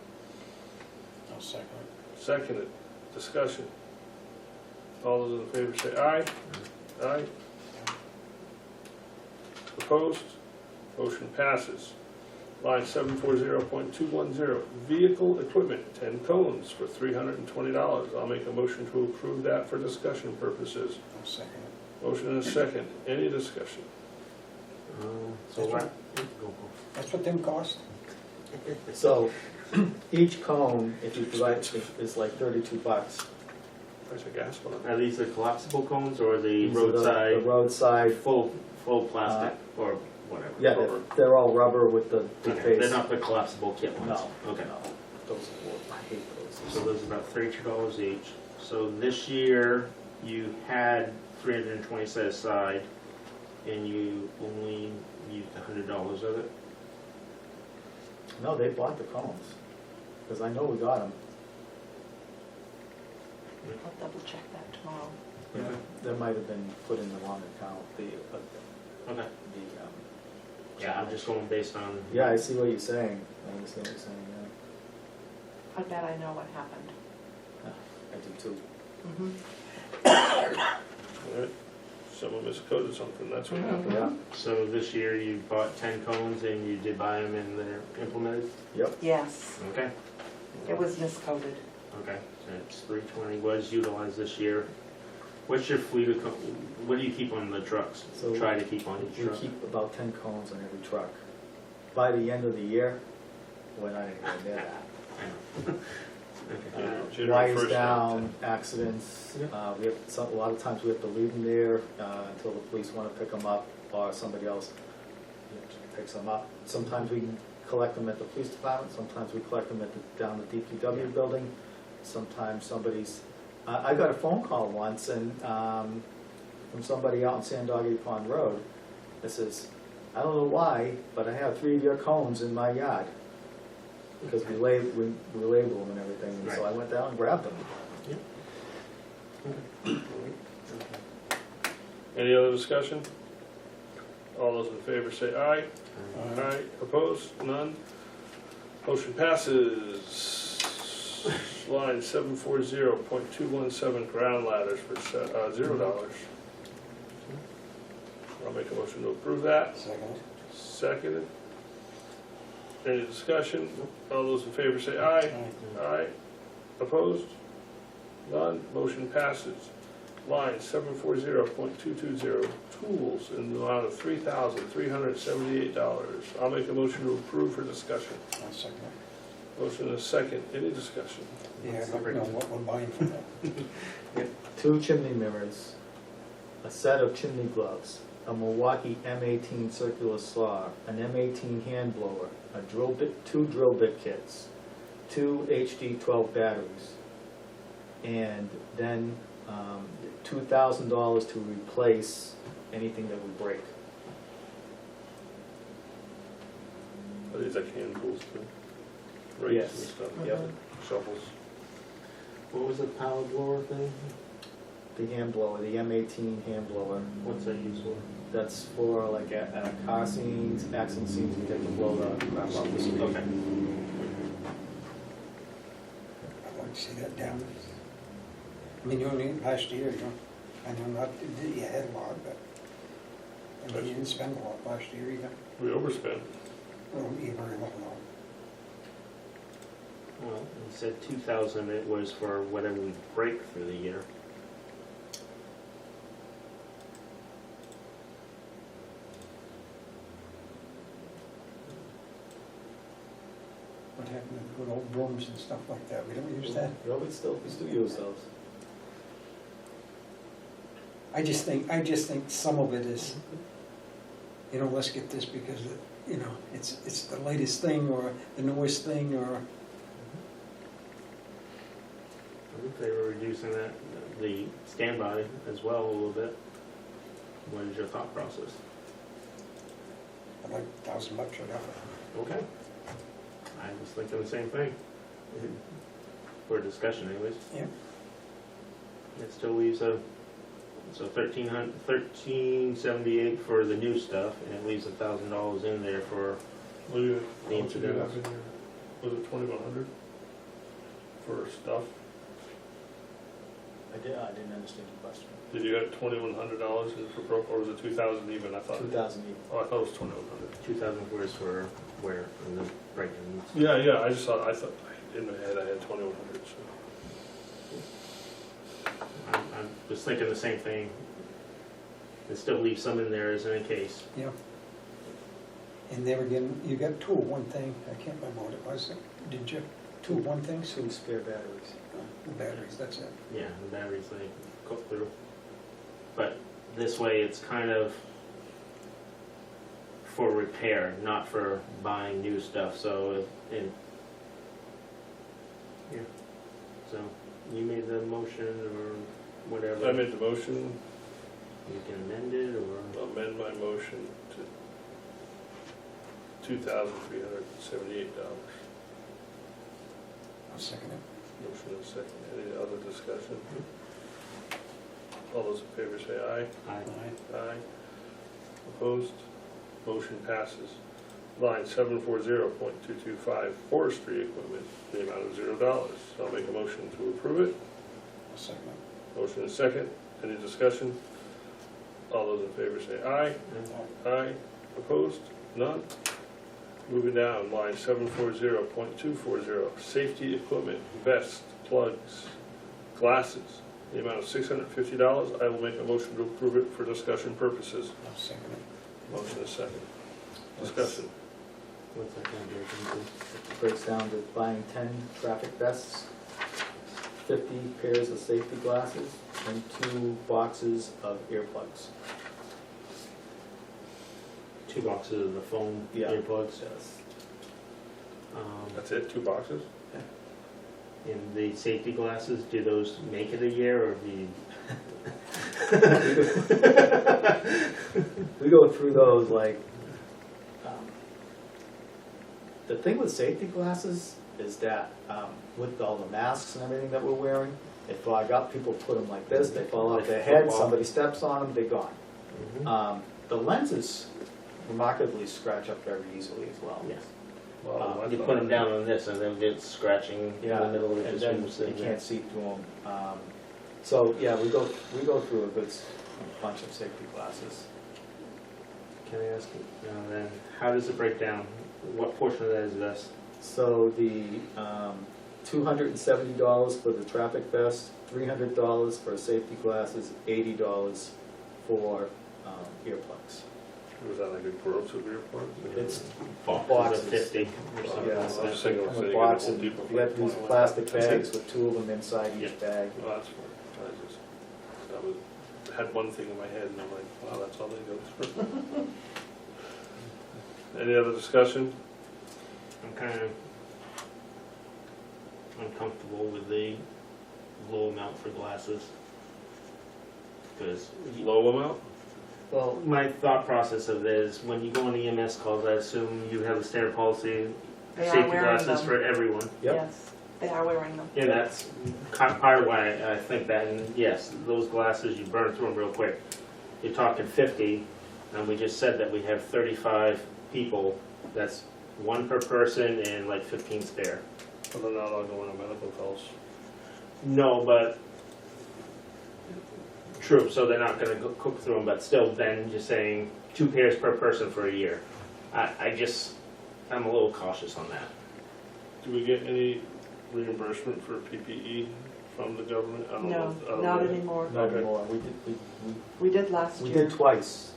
I'll second it. Seconded. Discussion. All those in favor say aye. Aye. Opposed? Motion passes. Line 740.210, vehicle equipment, 10 cones for $320. I'll make a motion to approve that for discussion purposes. I'll second it. Motion and a second. Any discussion? So That's what? That's what them cost? So, each cone, if you divide, is like $32. Price of gas went up. Are these the collapsible cones or the These are the roadside, roadside, full plastic or whatever? yeah, they're all rubber with the Okay, face. they're not the collapsible kit ones? No. Okay. No, those are, I hate those. So those are about $32 each. So this year, you had 320 set aside, and you only used $100 of it? No, they bought the cones, because I know we got them. I'll double check that tomorrow. That might have been put in the wrong account, Okay. Yeah, I'm just going based on... yeah, I see what you're saying, I understand what you're saying, yeah. I bet I know what happened. I do too. All right. Someone miscoded something, that's what happened. Yeah, So this year, you bought 10 cones and you did buy them and they're implemented? Yes, Okay. it was miscoded. Okay, so it's 320 was utilized this year. What's your fleet of, what do you keep on the trucks? So Try to keep on each we truck? keep about 10 cones on every truck. By the end of the year, we're not even gonna near that. I know. Okay. January Wires 1st, down, accidents, we have, a lot of times we have to leave them there until the police wanna pick them up, or somebody else picks them up. Sometimes we collect them at the police department, sometimes we collect them at down the DPW building, sometimes somebody's, I got a phone call once and, from somebody out in Sandoggy Pond Road that says, I don't know why, but I have 3 of your cones in my yard. Because we label them and everything, and so I went down and grabbed them. Any other discussion? All those in favor say aye. Aye. Opposed? None? Motion passes. Line 740.217, ground ladders for $0. I'll make a motion to approve that. Second it. Seconded. Any discussion? All those in favor say aye. Aye. Opposed? None? Motion passes. Line 740.220, tools in the amount of $3,378. I'll make a motion to approve for discussion. I'll second it. Motion and a second. Any discussion? Yeah, I'd like to know what we're buying for that. 2 chimney mirrors, a set of chimney gloves, a Milwaukee M18 circular saw, an M18 hand blower, a drill bit, 2 drill bit kits, 2 HD12 batteries, and then $2,000 to replace anything that would break. Are these like hand tools too? Rakes Yes. and stuff? Yep. Shovels? What was the power blower thing? The hand blower, the M18 hand blower, What's that used for? that's for like at car scenes, accident scenes, you take the blow the crap off the street. Okay. I'd like to see that down. I mean, you only, last year, I know not, you had a lot, but, I mean, you didn't spend a lot last year either. We overspent. Well, you very little, no. Well, you said 2,000, it was for whatever we break for the year. What happened to the good old brooms and stuff like that? We don't use that? Yeah, we still use those. I just think some of it is, let's get this because, it's the latest thing or the newest thing or, I think they were reducing that, the standby as well a little bit. What is your thought process? I'd like $1,000 or nothing. Okay. I was thinking the same thing. For discussion anyways. Yeah. It still leaves so $1,378 for the new stuff, and it leaves $1,000 in there for What do you, The how much do you have incidents. in here? Was it 2,100 for stuff? I I didn't understand the question. Did you have $2,100 in for broke, or was it 2,000 even? I thought. 2,000 even. Oh, I thought it was 2,100. 2,000 words for where, in the break-ins. Yeah, I thought, in my head I had 2,100, so. I'm just thinking the same thing. And still leave some in there as in case. Yeah. And there again, you got two of one thing, I can't remember what it was, did you? Two of one things? 2 spare batteries. The batteries, that's it. Yeah, the batteries they go through. But this way it's kind of for repair, not for buying new stuff, so yeah. So you made the motion or whatever. I made the motion, You can amend it or amend my motion to $2,378. I'll second it. Motion and second. Any other discussion? All those in favor say aye. I Aye. Opposed? Motion passes. Line 740.225, forestry equipment, the amount of $0. I'll make a motion to approve it. I'll second it. Motion and second. Any discussion? All those in favor say aye. Aye. Opposed? None. Moving down, line 740.240, safety equipment, vests, plugs, glasses, the amount of $650. I will make a motion to approve it for discussion purposes. I'll second it. Motion is second. Discussion. what's that going to do? It breaks down to buying 10 traffic vests, 50 pairs of safety glasses, and 2 boxes of earplugs. 2 boxes of the foam Yeah. earplugs. Yes. That's it, 2 boxes? And the safety glasses, do those make it a year or do you? We go through those like, the thing with safety glasses is that with all the masks and everything that we're wearing, they fog up, people put them like this, they fall off their head, somebody steps on them, they're gone. Mhm. The lenses remarkably scratch up very easily as well. Yes. Well, I You thought- put them down on this and then it's scratching in Yeah, the middle of it. and just then when you're you sitting there. can't see through them. So, yeah, we go through a good bunch of safety glasses. Can I ask you, then, how does it break down? What portion of that is this? So the $270 for the traffic vest, $300 for safety glasses, $80 for earplugs. Was that like a corrosive earplug? It's Boxes boxes. of 50 or something Yeah, I was like just that. thinking, Come so with you get a boxes. Home Depot You have for these 21. plastic That's it? bags with 2 of them inside Yeah. each bag. Oh, that's fine. I had one thing in my head and I'm like, wow, that's all they go through. Any other discussion? I'm kind of uncomfortable with the low amount for glasses. Because Low amount? well, my thought process of it is when you go on EMS calls, I assume you have a standard policy, They are safety wearing glasses them. for everyone. Yep. Yes, they are wearing them. And that's part of why I think that, and yes, those glasses, you burn through them real quick. You're talking 50, and we just said that we have 35 people, that's 1 per person and like 15 spare. Well, they're not all going on medical calls. No, but, true, so they're not gonna go cook through them, but still then you're saying 2 pairs per person for a year. I'm a little cautious on that. Do we get any reimbursement for PPE from the government? I don't No, know. I don't not know. anymore. Not Okay. anymore. We did last We year. did twice,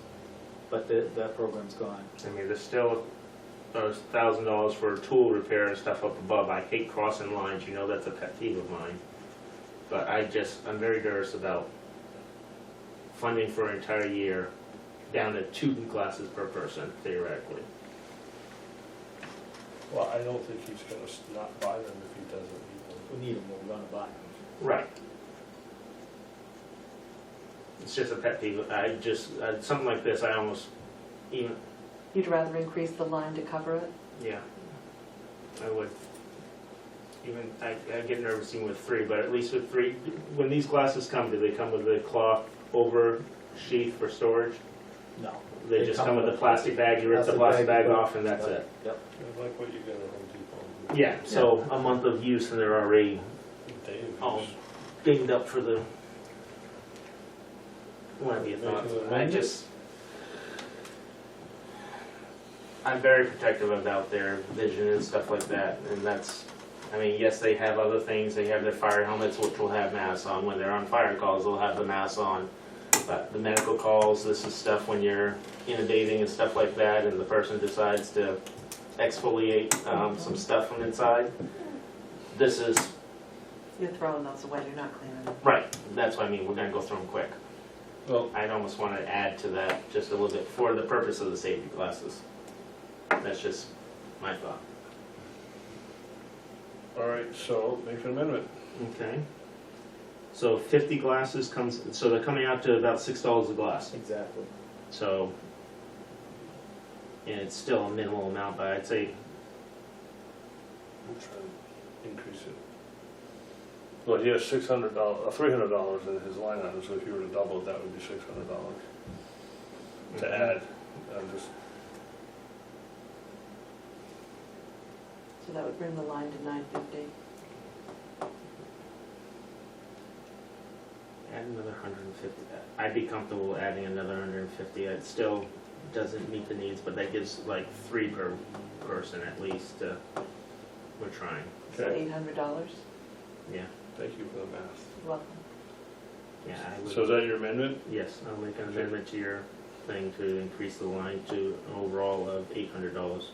but that program's gone. I mean, there's still $1,000 for tool repair and stuff up above. I hate crossing lines, you know that's a pet peeve of mine. But I'm very nervous about funding for an entire year down to 2 glasses per person theoretically. Well, I don't think he's gonna not buy them if he doesn't need them. We need them, we're gonna buy them. Right. It's just a pet peeve. Something like this, I almost, even, You'd rather increase the line to cover it? yeah, I would. Even, I get nervous even with 3, but at least with 3, when these glasses come, do they come with the cloth over sheath for storage? No. They just come with a plastic bag, you rip the plastic bag off and that's it? Yep. I like what you got at Home Depot. Yeah, so a month of use and they're already Dave, all dinged up for the What are your thoughts? Making an I amendment? just, I'm very protective about their vision and stuff like that, and that's, I mean, yes, they have other things, they have their fire helmets, which will have masks on, when they're on fire calls, they'll have the masks on. But the medical calls, this is stuff when you're intubating and stuff like that, and the person decides to exfoliate some stuff from inside. This is, You're throwing those away, you're not cleaning them. right, that's what I mean, we're gonna go through them quick. Well, I'd almost want to add to that just a little bit for the purpose of the safety classes. That's just my thought. all right, so make an amendment. Okay. So 50 glasses comes, so they're coming out to about $6 a glass. Exactly. So, and it's still a minimal amount, but I'd say, I'm trying to increase it. Well, he has $600, $300 in his line item, so if you were to double it, that would be $600 to add. I'm just, So that would bring the line to $9.50. add another 150. I'd be comfortable adding another 150. It still doesn't meet the needs, but that gives like 3 per person at least. We're trying. So okay, $800. Yeah. thank you for the math. You're welcome. Yeah. I would. So is that your amendment? Yes, I'll make an amendment to your thing to increase the line to an overall of $800.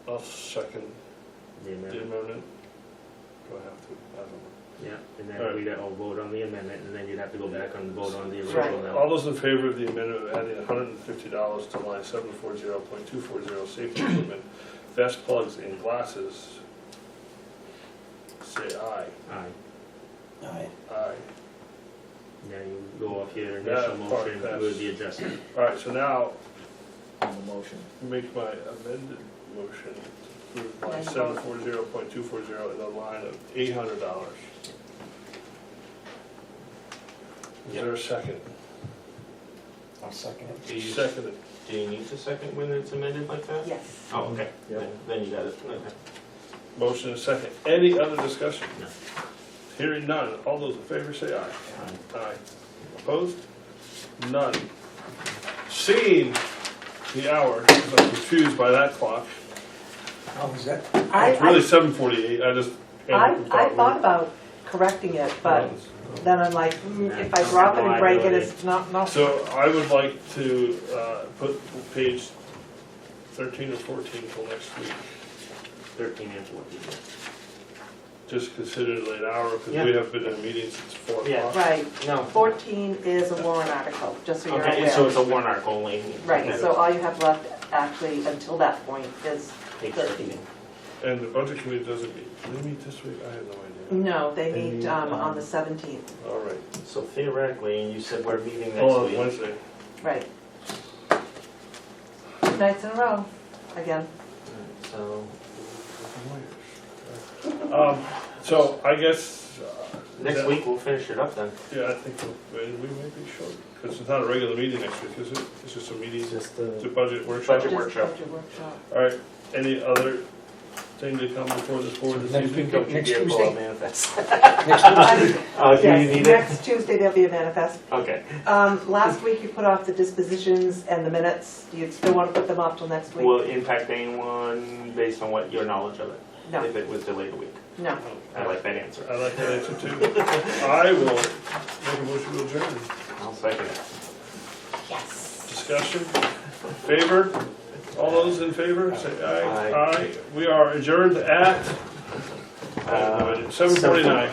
I'll second The the amendment. amendment. Do I have to? I don't know. Yeah, and then Alright. we'd all vote on the amendment, and then you'd have to go back and vote on the Right. original. All those in favor of the amendment of adding $150 to line 740.240 safety equipment, vest plugs and glasses, say aye. Aye. Aye. Aye. Now you go off your That initial part motion passed. with the adjustment. All right, so now On the motion. make my amended motion to approve line And vote. 740.240 in the line of $800. Is there a second? I'll second it. Do you, Seconded. do you need to second when it's amended like that? Yes. Oh, okay. Yep. Then you got it. Okay. Motion is second. Any other discussion? No. Hearing none. All those in favor say aye. Aye. Aye. Opposed? None. Seeing the hour, because I'm confused by that clock. How was that? It's really 7:48. I just. I thought about correcting it, but then I'm like, if I drop it and break it, it's not, So I would like to put page 13 or 14 till next week. 13 and 14. Just consider it a late hour, because Yeah. we have been in a meeting since 4 Yeah. o'clock. right. No. 14 is a warrant article, just so you're Okay, so it's aware. a warrant article only. Right, Okay. so all you have left actually until that point is Page 13. And the budget committee doesn't meet. Do they meet this week? I have no idea. No, they They meet meet, on the 17th, All right. So theoretically, and you said we're meeting next Oh, week. Wednesday. right. 2 nights in a row, again. So So I guess. next that- week we'll finish it up then. Yeah, I think we may be short, because it's not a regular meeting next week, is it? It's just a meeting, Just it's a the, budget workshop. Budget Just workshop. budget workshop. All right, any other thing to come before this board this Next evening? week. Don't you Next dare pull Tuesday? out manifest. Next Tuesday? Oh, do you Yes, need it? next Tuesday there'll be a manifest. Okay. Last week you put off the dispositions and the minutes. Do you still want to put them off till next week? Will it impact anyone based on what your knowledge of it? No, If it was delayed a week? no. I like that answer. I like that answer too. I will make a motion to adjourn. I'll second it. Yes. Discussion, favor? All those in favor, say aye. Aye. Aye. We are adjourned at 7:49.